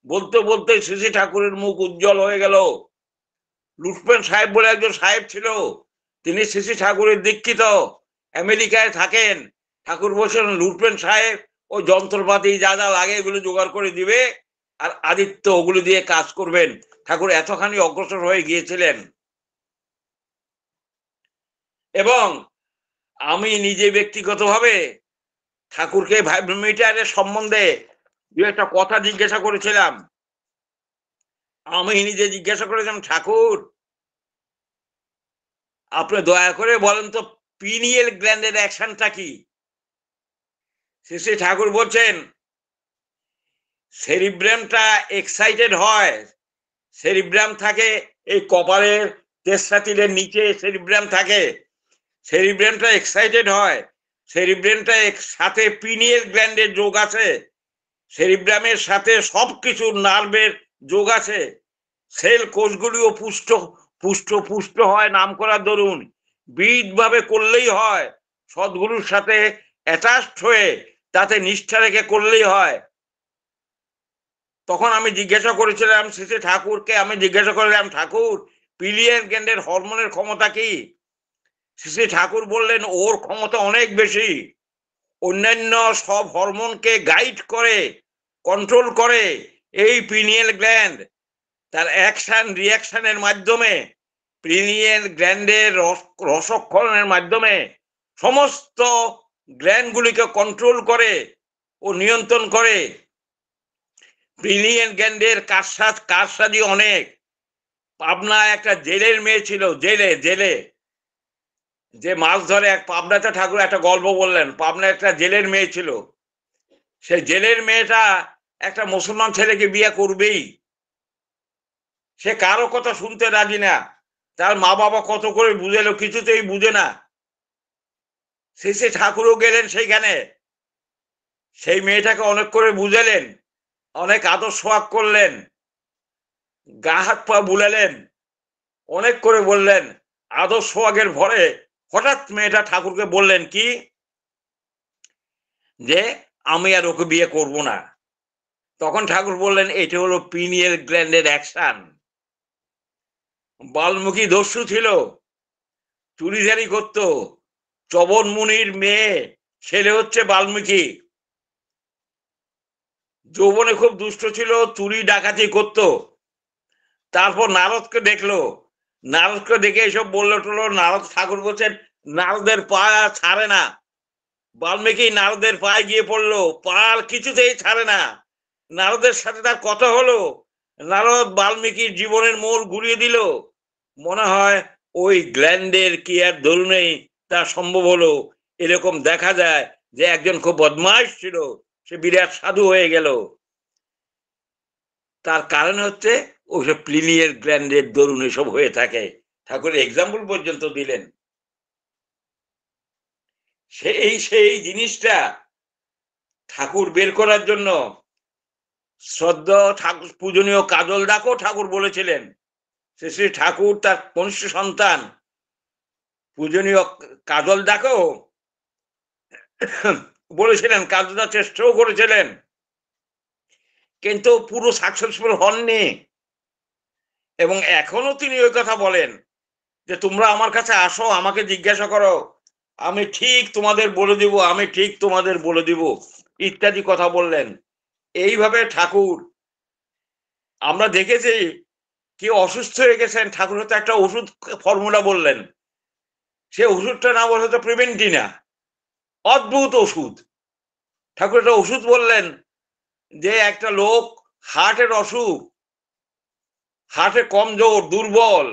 বলতে বলতে শ্রী ঠাকুরের মুখ উজ্জ্বল হয়ে গেল। লুটম্যান সাহেব বলে একজন সাহেব ছিল, তিনি শ্রী ঠাকুরের দীক্ষিত, আমেরিকায় থাকেন। ঠাকুর বলছেন লুটম্যান সাহেব ওই যন্ত্রপাতি যা যা লাগে এগুলো জোগাড় করে দিবে, আর আদিত্য ওগুলো দিয়ে কাজ করবেন। ঠাকুর এতখানি অগ্রসর হয়ে গিয়েছিলেন। এবং আমি নিজে ব্যক্তিগতভাবে ঠাকুরকে ভাইব্রোমিটারের সম্বন্ধে দু একটা কথা জিজ্ঞাসা করেছিলাম। আমি নিজে জিজ্ঞাসা করেছিলাম, ঠাকুর আপনি দয়া করে বলেন তো পিনিয়েল গ্ল্যান্ডের অ্যাকশনটা কি? শ্রী ঠাকুর বলছেন সেরিব্রামটা এক্সাইটেড হয়। সেরিব্রাম থাকে এই কপালের তেজসাতিলের নিচে, সেরিব্রাম থাকে, সেরিব্রামটা এক্সাইটেড হয়। সেরিব্রামটা সাথে পিনিয়েল গ্ল্যান্ডের যোগ আছে, সেরিব্রামের সাথে সবকিছু নার্ভের যোগ আছে। সেল কোষগুলিও পুষ্ট পুষ্ট পুষ্ট হয় নাম করার দরুন, বিদভাবে করলেই হয়, সদ্গুরুর সাথে অ্যাটাচড হয়ে তাতে নিষ্ঠা রেখে করলেই হয়। তখন আমি জিজ্ঞাসা করেছিলাম শ্রী ঠাকুরকে, আমি জিজ্ঞাসা করলাম, ঠাকুর পিলিয়ন গ্ল্যান্ডের হরমোনের ক্ষমতা কি? শ্রী ঠাকুর বললেন, ওর ক্ষমতা অনেক বেশি, অন্যান্য সব হরমোনকে গাইড করে, কন্ট্রোল করে এই পিনিয়াল গ্ল্যান্ড। তার অ্যাকশন রিয়াকশনের মাধ্যমে, পিনিয়াল গ্ল্যান্ডের রসক্ষরণের মাধ্যমে সমস্ত গ্ল্যান্ডগুলিকে কন্ট্রোল করে ও নিয়ন্ত্রণ করে। পিনিয়াল গ্ল্যান্ডের কারসাজি অনেক। পাবনায় একটা জেলের মেয়ে ছিল, জেলে যে মাছ ধরে, এক পাবনাতে ঠাকুর একটা গল্প বললেন, পাবনায় একটা জেলের মেয়ে ছিল। সেই জেলের মেয়েটা একটা মুসলমান ছেলেকে বিয়ে করবেই, সে কারো কথা শুনতে রাজি না। তার মা বাবা কত করে বুঝেলো, কিছুতেই বুঝে না। শ্রী ঠাকুরও গেলেন সেইখানে, সেই মেয়েটাকে অনেক করে বুঝালেন, অনেক আদর সোহাগ করলেন, গা হাত পা বুলালেন, অনেক করে বললেন। আদর সোহাগের ভরে হঠাৎ মেয়েটা ঠাকুরকে বললেন কি, যে আমি আর ওকে বিয়ে করব না। তখন ঠাকুর বললেন, এটা হলো পিনিয়াল গ্ল্যান্ডের অ্যাকশন। বাল্মীকি দস্যু ছিল, চুরিদারি করত, চবন মুনির মেয়ে ছেলে হচ্ছে বাল্মীকি। যৌবনে খুব দুষ্ট ছিল, চুরি ডাকাতি করত। তারপর নারদকে দেখলো, নারদকে দেখে এসব বললো টলো। নারদ ঠাকুর বলছেন, নারদের পা ছাড়ে না। বাল্মীকি নারদের পায়ে গিয়ে পড়লো, পা কিছুতেই ছাড়ে না। নারদের সাথে তার কথা হলো, নারদ বাল্মীকির জীবনের মোড় ঘুরিয়ে দিল। মনে হয় ওই গ্ল্যান্ডের কি আর দরুনেই তা সম্ভব হলো। এরকম দেখা যায় যে একজন খুব বদমাইশ ছিল, সে বিরাট সাধু হয়ে গেল। তার কারণ হচ্ছে ওইসব প্লিনিয়াল গ্ল্যান্ডের দরুন এসব হয়ে থাকে। ঠাকুর এক্সাম্পল পর্যন্ত দিলেন। সেই জিনিসটা ঠাকুর বের করার জন্য শ্রদ্ধা ঠাকুর পূজনীয় কাজল দাকেও ঠাকুর বলেছিলেন। শ্রী ঠাকুর তার কনিষ্ঠ সন্তান পূজনীয় কাজল দাকেও বলেছিলেন, কাজল দা চেষ্টাও করেছিলেন, কিন্তু পুরো সাকসেসফুল হননি। এবং এখনো তিনি ওই কথা বলেন যে তোমরা আমার কাছে আসো, আমাকে জিজ্ঞাসা করো, আমি ঠিক তোমাদের বলে দিব, আমি ঠিক তোমাদের বলে দিব, ইত্যাদি কথা বললেন। এইভাবে ঠাকুর, আমরা দেখেছি কেউ অসুস্থ হয়ে গেছেন, ঠাকুর হয়তো একটা ওষুধ ফর্মুলা বললেন, সে ওষুধটা না বলে হয়তো প্রিভেন্টিনা, অদ্ভুত ওষুধ। ঠাকুর একটা ওষুধ বললেন যে একটা লোক হার্টের অসুখ, হার্টে কমজোর, দুর্বল,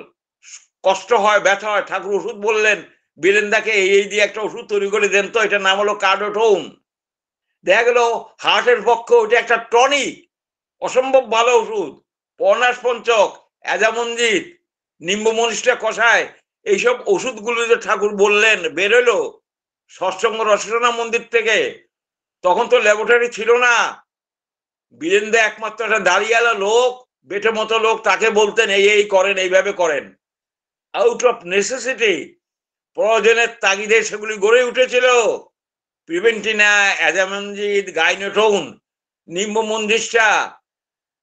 কষ্ট হয়, ব্যথা হয়, ঠাকুর ওষুধ বললেন, বীরেন্দাকে এই দিয়ে একটা ওষুধ তৈরি করে দেন তো, এটার নাম হলো কার্ডোটোন। দেখা গেল হার্টের পক্ষে ওইটা একটা টনিক, অসম্ভব ভালো ওষুধ। পর্ণাস পঞ্চক, অ্যাজামঞ্জিত, নিম্বমনিষ্ঠা কষায়, এইসব ওষুধগুলো যে ঠাকুর বললেন বেরোলো সৎসঙ্গ রসনা মন্দির থেকে। তখন তো ল্যাবরেটরি ছিল না, বীরেন্দা একমাত্র একটা দাঁড়িয়ালা লোক, বেটে মতো লোক, তাকে বলতেন এই করেন, এইভাবে করেন। আউট অফ নেসেসিটি, প্রয়োজনের তাগিদে সেগুলি গড়ে উঠেছিল। প্রিভেন্টিনা, অ্যাজামঞ্জিত, গাইনোটোন, নিম্বমঞ্জিষ্ঠা,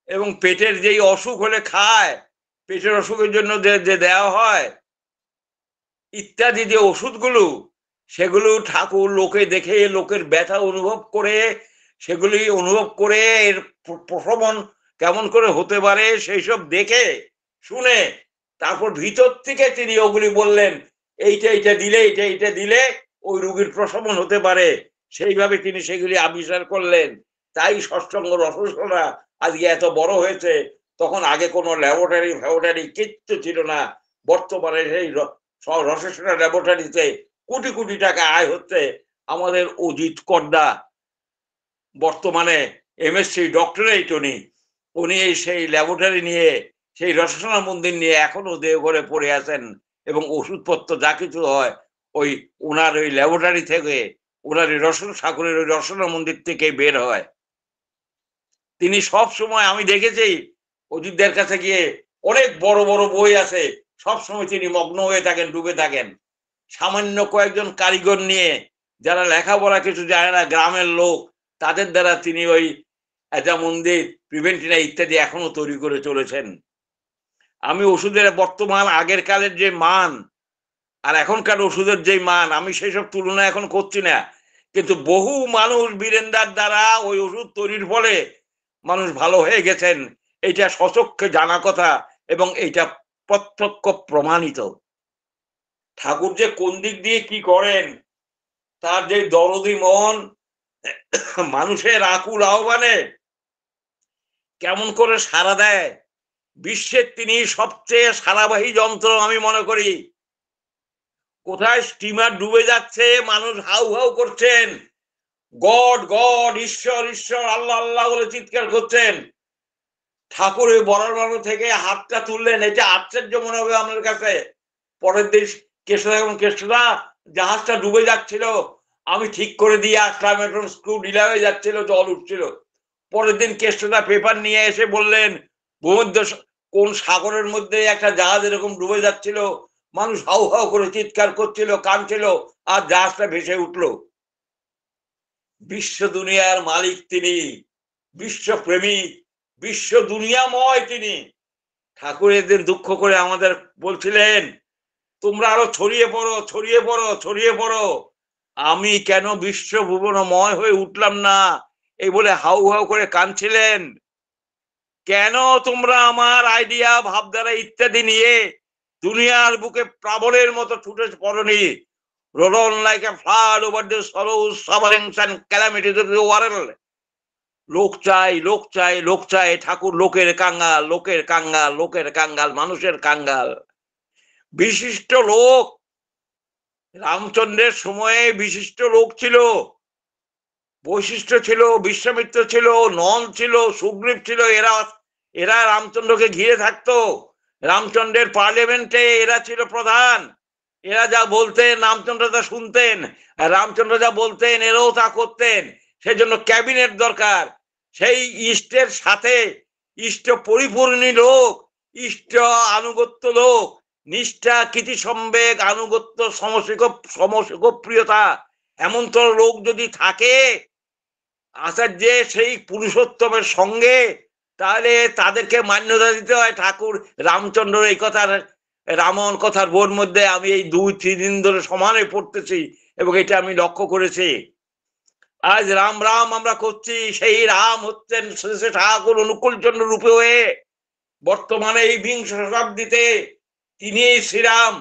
এবং পেটের যেই অসুখ হলে খায়, পেটের অসুখের জন্য যে দেওয়া হয় ইত্যাদি যে ওষুধগুলো, সেগুলো ঠাকুর লোকে দেখে, লোকের ব্যথা অনুভব করে, সেগুলি অনুভব করে এর প্রশমন কেমন করে হতে পারে সেই সব দেখে শুনে তারপর ভিতর থেকে তিনি ওগুলি বললেন, এইটা দিলে, এইটা দিলে ওই রোগীর প্রশমন হতে পারে। সেইভাবে তিনি সেগুলি আবিষ্কার করলেন। তাই ষষ্ঠঙ্গ রসনা আজকে এত বড় হয়েছে। তখন আগে কোনো ল্যাবরেটরি কিচ্ছু ছিল না। বর্তমানে সেই রসনা ল্যাবরেটরিতে কোটি কোটি টাকা আয় হচ্ছে। আমাদের অজিত কর্দা বর্তমানে এমএসসি ডক্টরেট, উনি সেই ল্যাবরেটরি নিয়ে, সেই রসনা মন্দির নিয়ে এখনো দেওঘরে পড়ে আছেন। এবং ওষুধপত্র যা কিছু হয় ওই ওনার ওই ল্যাবরেটরি থেকে, ওনার ওই রসনা ঠাকুরের ওই রসনা মন্দির থেকে বের হয়। তিনি সব সময়, আমি দেখেছি অজিতদের কাছে গিয়ে, অনেক বড় বড় বই আছে, সব সময় তিনি মগ্ন হয়ে থাকেন, ডুবে থাকেন। সামান্য কয়েকজন কারিগর নিয়ে, যারা লেখাপড়া কিছু জানে না, গ্রামের লোক, তাদের দ্বারা তিনি ওই একটা মন্দির প্রিভেন্টিনা ইত্যাদি এখনো তৈরি করে চলেছেন। আমি ওষুধের বর্তমান আগের কালের যে মান আর এখনকার ওষুধের যে মান, আমি সেসব তুলনা এখন করছি না, কিন্তু বহু মানুষ বীরেন্দার দ্বারা ওই ওষুধ তৈরির ফলে মানুষ ভালো হয়ে গেছেন, এটা সচক্ষে জানা কথা এবং এটা প্রত্যক্ষ প্রমাণিত। ঠাকুর যে কোন দিক দিয়ে কি করেন, তার যে দরদি মন, মানুষের আকুল আহ্বানে কেমন করে সাড়া দেয়, বিশ্বের তিনি সবচেয়ে সারাবাহী যন্ত্র আমি মনে করি। কোথায় স্টিমার ডুবে যাচ্ছে, মানুষ হাউ হাউ করছেন, গড গড, ঈশ্বর ঈশ্বর, আল্লাহ আল্লাহ বলে চিৎকার করছেন, ঠাকুর ওই বড় থেকে হাতটা তুললেন, এটা আশ্চর্য মনে হবে আমাদের কাছে। পরের দিন কেষ্টদা এবং কেষ্টদা জাহাজটা ডুবে যাচ্ছিল, আমি ঠিক করে দিয়ে আসলাম, এখন স্ক্রু ঢিলা হয়ে যাচ্ছিল, জল উঠছিল। পরের দিন কেষ্টদা পেপার নিয়ে এসে বললেন ভূমধ্য কোন সাগরের মধ্যে একটা জাহাজ এরকম ডুবে যাচ্ছিল, মানুষ হাউ হাউ করে চিৎকার করছিল, কাঁদছিল, আর জাহাজটা ভেসে উঠল। বিশ্ব দুনিয়ার মালিক তিনি, বিশ্বপ্রেমিক, বিশ্ব দুনিয়াময় তিনি। ঠাকুর এদের দুঃখ করে আমাদের বলছিলেন, তোমরা আরো ছড়িয়ে পড়ো, ছড়িয়ে পড়ো, ছড়িয়ে পড়ো। আমি কেন বিশ্ব ভুবনময় হয়ে উঠলাম না, এই বলে হাউ হাউ করে কাঁদছিলেন। কেন তোমরা আমার আইডিয়া, ভাবধারা ইত্যাদি নিয়ে দুনিয়ার বুকে প্লাবনের মতো ছুটে পড়নি? roll on like a flood over the sorrows, sufferings and calamities of the world. লোক চাই, লোক চাই, লোক চাই। ঠাকুর লোকের কাঙ্গাল, লোকের কাঙ্গাল, লোকের কাঙ্গাল, মানুষের কাঙ্গাল। বিশিষ্ট লোক, রামচন্দ্রের সময়ে বিশিষ্ট লোক ছিল, বৈশিষ্ট্য ছিল, বিশ্বামিত্র ছিল, নল ছিল, সুগ্রীব ছিল, এরা এরা রামচন্দ্রকে ঘিরে থাকতো। রামচন্দ্রের পার্লামেন্টে এরা ছিল প্রধান, এরা যা বলতেন রামচন্দ্র তা শুনতেন, রামচন্দ্র যা বলতেন এরাও তা করতেন। সেজন্য ক্যাবিনেট দরকার। সেই ইষ্টের সাথে ইষ্ট পরিপূর্ণী লোক, ইষ্ট আনুগত্য লোক, নিষ্ঠা, কৃতি সম্বেগ, আনুগত্য, সমসুখ প্রিয়তা, এমন তো লোক যদি থাকে আচার্যে সেই পুরুষোত্তমের সঙ্গে, তাহলে তাদেরকে মান্যতা দিতে হয়। ঠাকুর রামচন্দ্র এই কথার, রামন কথার বোর মধ্যে আমি এই 2-3 দিন ধরে সমানে পড়তেছি এবং এটা আমি লক্ষ্য করেছি। আজ রাম রাম আমরা করছি, সেই রাম হচ্ছেন ঠাকুর অনুকূলচন্দ্র রূপে হয়ে বর্তমানে এই বিংশ শতাব্দীতে তিনি শ্রীরাম,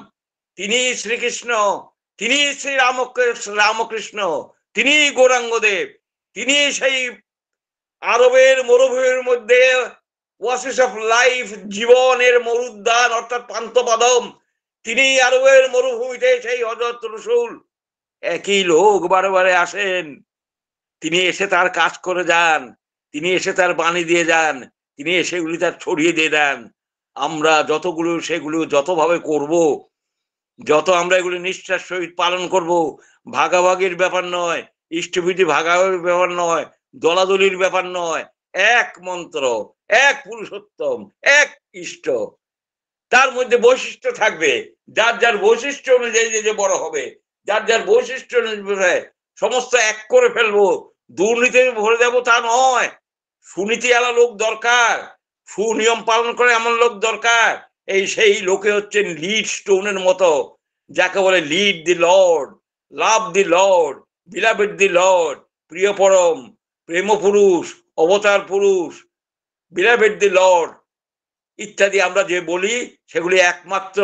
তিনি শ্রীকৃষ্ণ, তিনি শ্রী রামকৃষ্ণ, তিনি গৌরাঙ্গদেব, তিনি সেই আরবের মরুভূমির মধ্যে ওয়াসিস অফ লাইফ, জীবনের মরুদ্যান অর্থাৎ পান্থপাদম, তিনি আরবের মরুভূমিতে সেই হযরত রসুল। একই লোক বারে বারে আসেন, তিনি এসে তার কাজ করে যান, তিনি এসে তার বাণী দিয়ে যান, তিনি এসেগুলি তার ছড়িয়ে দিয়ে দেন। আমরা যতগুলো সেগুলো যতভাবে করব, যত আমরা এগুলি নিষ্ঠার সহিত পালন করব, ভাগাভাগির ব্যাপার নয়, ইষ্টবিধি ভাগাভাগির ব্যাপার নয়, দলাদলির ব্যাপার নয়, এক মন্ত্র, এক পুরুষোত্তম, এক ইষ্ট। তার মধ্যে বৈশিষ্ট্য থাকবে, যার যার বৈশিষ্ট্য অনুযায়ী যে বড় হবে, যার যার বৈশিষ্ট্য অনুযায়ী সমস্ত এক করে ফেলবো, দুর্নীতি ভরে দেবো তা নয়। সুনীতি আলা লোক দরকার, সুনিয়ম পালন করে এমন লোক দরকার। এই সেই লোকে হচ্ছেন লিড স্টোনের মতো, যাকে বলে লিড দি লর্ড, লাভ দি লর্ড, বিলাভেড দি লর্ড, প্রিয় পরম, প্রেম পুরুষ, অবতার পুরুষ, বিলাভেড দি লর্ড ইত্যাদি আমরা যে বলি, সেগুলি একমাত্র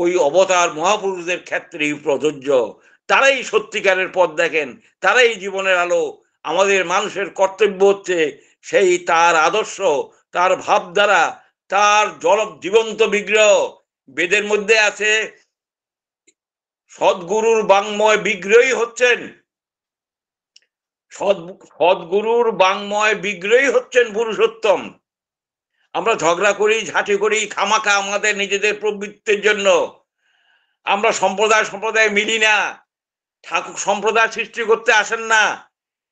ওই অবতার মহাপুরুষদের ক্ষেত্রেই প্রযোজ্য। তারাই সত্যিকারের পথ দেখেন, তারাই জীবনের আলো। আমাদের মানুষের কর্তব্য হচ্ছে সেই তার আদর্শ, তার ভাবধারা, তার জীবন্ত বিগ্রহ। বেদের মধ্যে আছে সদ্গুরুর বাংময় বিগ্রহই হচ্ছেন, সদ্গুরুর বাংময় বিগ্রহই হচ্ছেন পুরুষোত্তম। আমরা ঝগড়া করি, ঝাঁটি করি খামাখা আমাদের নিজেদের প্রবৃত্তির জন্য। আমরা সম্প্রদায় মিলি না। ঠাকুর সম্প্রদায় সৃষ্টি করতে আসেন না,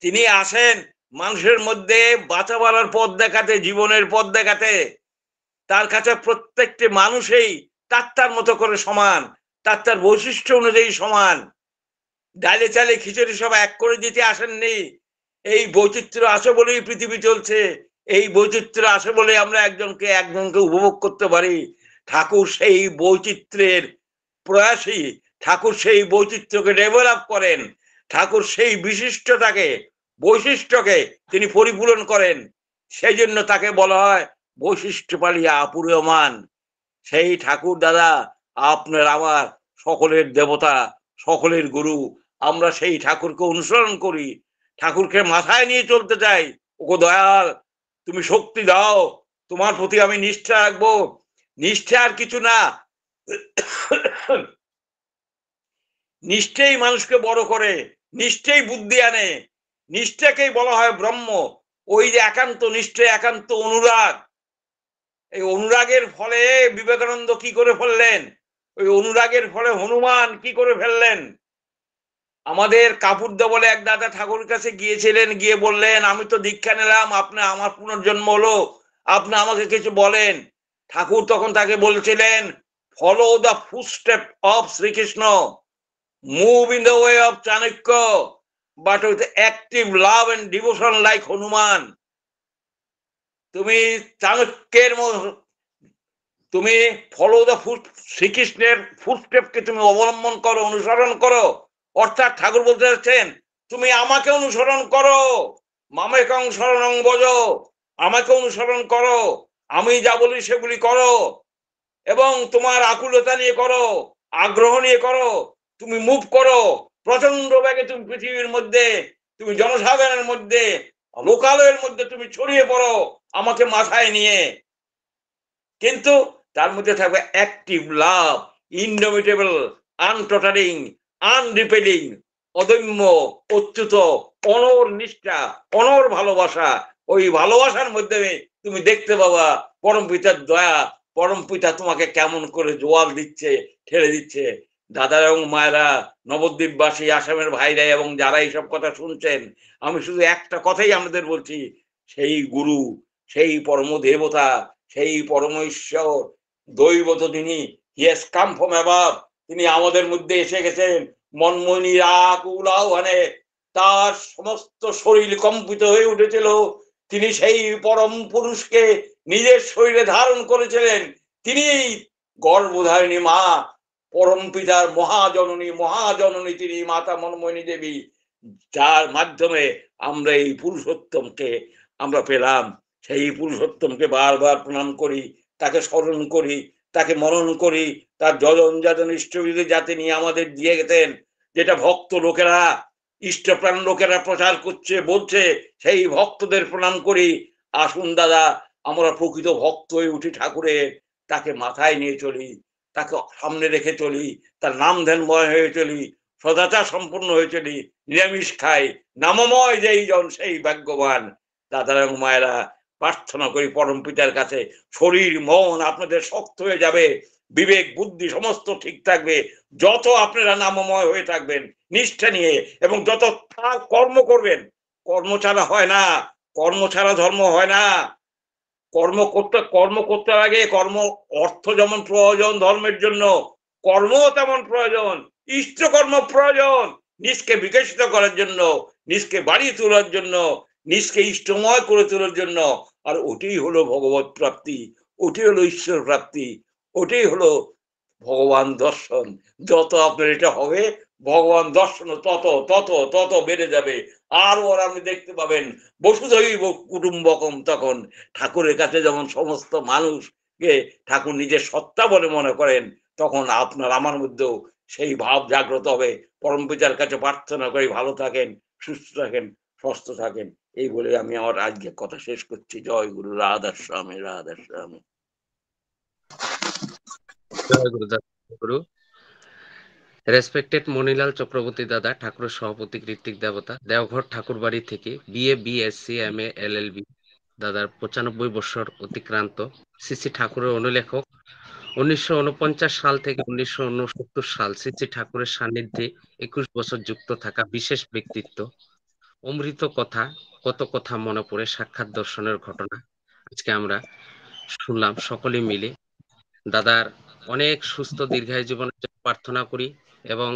তিনি আসেন মানুষের মধ্যে বাঁচাবার পথ দেখাতে, জীবনের পথ দেখাতে। তার কাছে প্রত্যেকটি মানুষই তার মতো করে সমান, তার বৈশিষ্ট্য অনুযায়ী সমান। ডালে চালে খিচুড়ি সব এক করে দিতে আসেননি। এই বৈচিত্র্য আছে বলেই পৃথিবী চলছে, এই বৈচিত্র্য আছে বলে আমরা একজনকে উপভোগ করতে পারি। ঠাকুর সেই বৈচিত্র্যের প্রয়াসী, ঠাকুর সেই বৈচিত্র্যকে ডেভেলপ করেন, ঠাকুর সেই বিশিষ্টতাকে, বৈশিষ্ট্যকে তিনি পরিপূরণ করেন। সেই জন্য তাকে বলা হয় বৈশিষ্ট্য পালিয়া আপুরীয়মান। সেই ঠাকুর দাদা আপনার আমার সকলের দেবতা, সকলের গুরু। আমরা সেই ঠাকুরকে অনুসরণ করি, ঠাকুরকে মাথায় নিয়ে চলতে চাই। ওগো দয়াল, তুমি শক্তি দাও, তোমার প্রতি আমি নিষ্ঠা রাখবো। নিষ্ঠা আর কিছু না, নিষ্ঠাই মানুষকে বড় করে, নিষ্ঠাই বুদ্ধি আনে, নিষ্ঠাকেই বলা হয় ব্রহ্ম। ওই যে একান্ত নিষ্ঠা, একান্ত অনুরাগ, এই অনুরাগের ফলে বিবেকানন্দ কি করে ফেললেন, ওই অনুরাগের ফলে হনুমান কি করে ফেললেন। আমাদের কাপুরদা বলে এক দাদা ঠাকুরের কাছে গিয়েছিলেন, গিয়ে বললেন আমি তো দীক্ষা নিলাম, আপনি আমার পুনর্জন্ম হলো, আপনি আমাকে কিছু বলেন। ঠাকুর তখন তাকে বলছিলেন follow the footstep of Srikrishna, move in the way of Chanakya, but with active love and devotion like Hanuman. তুমি চাণক্যের তুমি ফলো দ্য শ্রীকৃষ্ণের ফুটস্টেপকে তুমি অবলম্বন করো, অনুসরণ করো। অর্থাৎ ঠাকুর বলতে চাচ্ছেন তুমি আমাকে অনুসরণ করো, মামেকং শরণং ভজ, আমাকে অনুসরণ করো, আমি যা বলি সেগুলি করো, এবং তোমার আকুলতা নিয়ে করো, আগ্রহ নিয়ে করো, তুমি মুভ করো প্রচন্ড বেগে, তুমি পৃথিবীর মধ্যে, তুমি জনসাধারণের মধ্যে, লোকালয়ের মধ্যে তুমি ছড়িয়ে পড়ো আমাকে মাথায় নিয়ে। কিন্তু তার মধ্যে থাকবে অ্যাক্টিভ লাভ, ইনডোমিটেবল, আনটোটারিং, আনরিপেলিং, অদম্য, অচ্যুত, অনর নিষ্ঠা, অনর ভালোবাসা। ওই ভালোবাসার মধ্যে তুমি দেখতে পাবা পরম পিতার দয়া, পরম পিতা তোমাকে কেমন করে জোয়াল দিচ্ছে, ঠেলে দিচ্ছে। দাদা এবং মায়েরা, নবদ্বীপবাসী, আসামের ভাইরা এবং যারা এইসব কথা শুনছেন, আমি শুধু একটা কথাই আমাদের বলছি, সেই গুরু, সেই পরম দেবতা, সেই পরম ঈশ্বর দৈবত তিনি, he has come from above, তিনি আমাদের মধ্যে এসে গেছেন মনমনি আকুল আহ্বানে। তার সমস্ত শরীর কম্পিত হয়ে উঠেছিল, তিনি সেই পরম পুরুষকে নিজের শরীরে ধারণ করেছিলেন। তিনি গর্ভধারিণী মা, পরম পিতার মহাজননী, মহাজননী তিনি মাতা মনমোহিনী দেবী, যার মাধ্যমে আমরা এই পুরুষোত্তমকে আমরা পেলাম। সেই পুরুষোত্তমকে বারবার প্রণাম করি, তাকে স্মরণ করি, তাকে মনন করি, তার যজন যাজন ইষ্টবিধি যাতে নিয়ে আমাদের দিয়ে গেছেন, যেটা ভক্ত লোকেরা, ইষ্টপ্রাণ লোকেরা প্রচার করছে, বলছে, সেই ভক্তদের প্রণাম করি। আসুন দাদা, আমরা প্রকৃত ভক্ত হয়ে উঠি ঠাকুরের, তাকে মাথায় নিয়ে চলি, তাকে সামনে রেখে চলি, তার নাম ধ্যানময় হয়ে চলি, সদাচার সম্পূর্ণ হয়ে চলি, নিরামিষ খাই, নামময় যেই জন সেই ভাগ্যবান। দাদারা এবং মায়েরা, প্রার্থনা করি পরম পিতার কাছে, শরীর মন আপনাদের শক্ত হয়ে যাবে, বিবেক বুদ্ধি সমস্ত ঠিক থাকবে যত আপনারা নামময় হয়ে থাকবেন নিষ্ঠা নিয়ে, এবং যত কর্ম করবেন। কর্ম ছাড়া হয় না, কর্ম ছাড়া ধর্ম হয় না। কর্ম করতে লাগে, কর্ম অর্থ যেমন প্রয়োজন ধর্মের জন্য, কর্মও তেমন প্রয়োজন, ইষ্টকর্ম প্রয়োজন নিজকে বিকশিত করার জন্য, নিজকে বাড়িয়ে তোলার জন্য, নিজকে ইষ্টময় করে তোলার জন্য। আর ওটাই হলো ভগবত প্রাপ্তি, ওটাই হলো ঈশ্বর প্রাপ্তি, ওটাই হলো ভগবান দর্শন। যত আপনার এটা হবে, ভগবান দর্শন তত তত তত বেড়ে যাবে। আর ওর আপনি দেখতে পাবেন বসুধৈব কুটুম্বকম, তখন ঠাকুরের কাছে যেমন সমস্ত মানুষকে ঠাকুর নিজের সত্তা বলে মনে করেন, তখন আপনার আমার মধ্যেও সেই ভাব জাগ্রত হবে। পরম পিতার কাছে প্রার্থনা করি ভালো থাকেন, সুস্থ থাকেন, সুস্থ থাকেন। এই বলে আমি আমার আজকে কথা শেষ করছি। জয় গুরু, রাধা স্বামী, রাধা স্বামী। জয় গুরু দাদা, গুরু। রেসপেক্টেড মনিলাল চক্রবর্তী দাদা, ঠাকুরের সভাপতি, কৃত্তিক দেবতা, দেওঘর ঠাকুরবাড়ি থেকে বিএ, বিএসসি, এমএ, এলএলবি। দাদার 95 বছর অতিক্রান্ত। শ্রী শ্রী ঠাকুরের অনুলেখক। 1949 সাল থেকে 1969 সাল শ্রী শ্রী ঠাকুরের সান্নিধ্যে 21 বছর যুক্ত থাকা বিশেষ ব্যক্তিত্ব। অমৃত কথা, কত কথা মনে পড়ে, সাক্ষাৎ দর্শনের ঘটনা আজকে আমরা শুনলাম সকলে মিলে। দাদার অনেক সুস্থ দীর্ঘায়ু জীবনের জন্য প্রার্থনা করি, এবং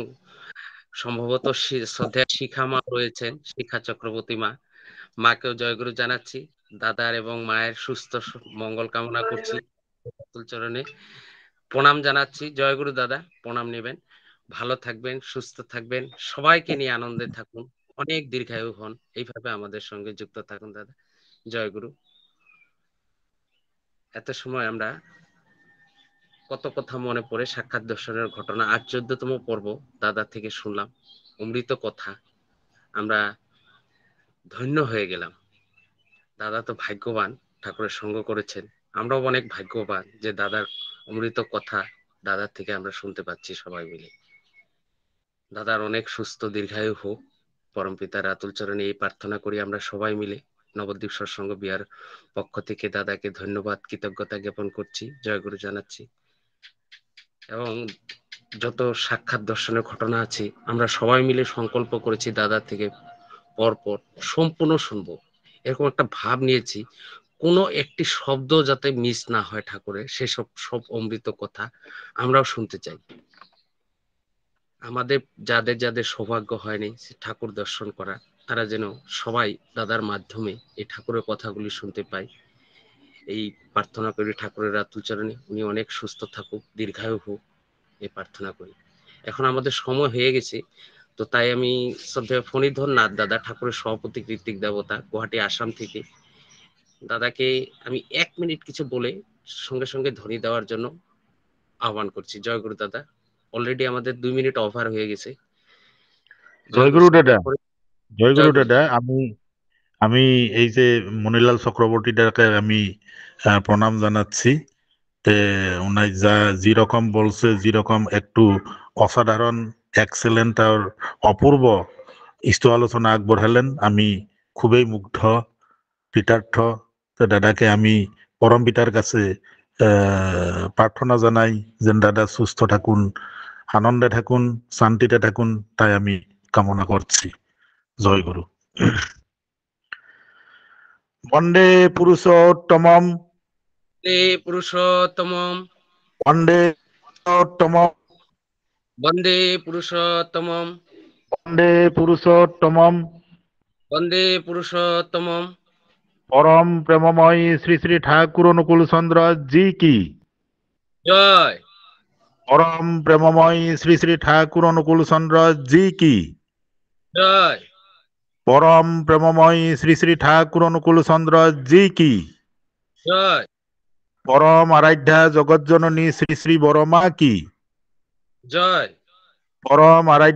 সম্ভবত শ্রদ্ধেয় শিখা মা রয়েছেন, শিখা চক্রবর্তী মা, মাকেও জয়গুরু জানাচ্ছি। দাদার এবং মায়ের সুস্থ মঙ্গল কামনা করছি। চরণে প্রণাম জানাচ্ছি। জয়গুরু দাদা, প্রণাম নেবেন। ভালো থাকবেন, সুস্থ থাকবেন, সবাইকে নিয়ে আনন্দে থাকুন, অনেক দীর্ঘায়ু হন, এইভাবে আমাদের সঙ্গে যুক্ত থাকুন দাদা। জয়গুরু। এত সময় আমরা কত কথা মনে পড়ে সাক্ষাৎ দর্শনের ঘটনা, আজ 14তম পর্ব দাদা থেকে শুনলাম অমৃত কথা। আমরা ধন্য হয়ে গেলাম। দাদা তো ভাগ্যবান, ঠাকুরের সঙ্গ করেছেন। আমরাও অনেক ভাগ্যবান যে দাদার অমৃত কথা দাদার থেকে আমরা শুনতে পাচ্ছি সবাই মিলে। দাদার অনেক সুস্থ দীর্ঘায়ু হোক, পরমপিতার আতুল চরণে এই প্রার্থনা করি আমরা সবাই মিলে। নবদ্বীপ সৎসঙ্গ বিহার পক্ষ থেকে দাদাকে ধন্যবাদ, কৃতজ্ঞতা জ্ঞাপন করছি, জয়গুরু জানাচ্ছি। এবং যত সাক্ষাৎ দর্শনের ঘটনা আছে আমরা সবাই মিলে সংকল্প করেছি দাদার থেকে পরপর সম্পূর্ণ শুনবো, এরকম একটা ভাব নিয়েছি। কোনো একটি শব্দ যাতে মিস না হয় ঠাকুরের, সেসব সব অমৃত কথা আমরাও শুনতে চাই। আমাদের যাদের যাদের সৌভাগ্য হয়নি ঠাকুর দর্শন করা, তারা যেন সবাই দাদার মাধ্যমে এই ঠাকুরের কথাগুলি শুনতে পায়, এই প্রার্থনা করি ঠাকুরের আতুল চরণে। উনি অনেক সুস্থ থাকুক, দীর্ঘায়ু হোক, এই প্রার্থনা করি। এখন আমাদের সময় হয়ে গেছে, তো তাই আমি শ্রদ্ধেয় ফণীধর নাথ দাদা, ঠাকুরের সভাপতি কৃত্তিক দেবতা, গুয়াহাটি আসাম থেকে, দাদাকে আমি 1 মিনিট কিছু বলে সঙ্গে সঙ্গে ধ্বনি দেওয়ার জন্য আহ্বান করছি। জয়গুরু দাদা। অলরেডি আমাদের 2 মিনিট ওভার হয়ে গেছে। জয়গুরু জয়গুরু দাদা, স্বীকার করে। জয়গুরু জয়গুরু। দাদা। আমি আমি এই যে মনিলাল চক্রবর্তী দাকে আমি প্রণাম জানাচ্ছি। তে উনাই যা যেরকম বলছে, যেরকম একটু অসাধারণ এক্সেলেন্ট আর অপূর্ব ইষ্ট আলোচনা আগবঢ়ালেন, আমি খুবই মুগ্ধ, কৃতার্থ। তো দাদাকে আমি পরম পিতার কাছে প্রার্থনা জানাই যেন দাদা সুস্থ থাকুন, আনন্দে থাকুন, শান্তিতে থাকুন, তাই আমি কামনা করছি। জয় গুরু। বন্দে পুরুষোত্তমম, বন্দে পুরুষোত্তমম, বন্দে পুরুষোত্তমম, বন্দে পুরুষোত্তমম, বন্দে পুরুষোত্তমম। বন্দে পুরুষোত্তমম। পরম প্রেমময় শ্রী শ্রী ঠাকুর অনুকূল চন্দ্র জি কি। জয়। পরম প্রেমময় শ্রী শ্রী ঠাকুর অনুকূল চন্দ্র জি কি। জয়। পরম প্রেমময় শ্রী শ্রী ঠাকুর অনুকূল চন্দ্র জি কি। জয়। পরম আরাধ্যা জগজ্জননী শ্রী শ্রী বড়মা কি। জয়। পরম আরাধ্য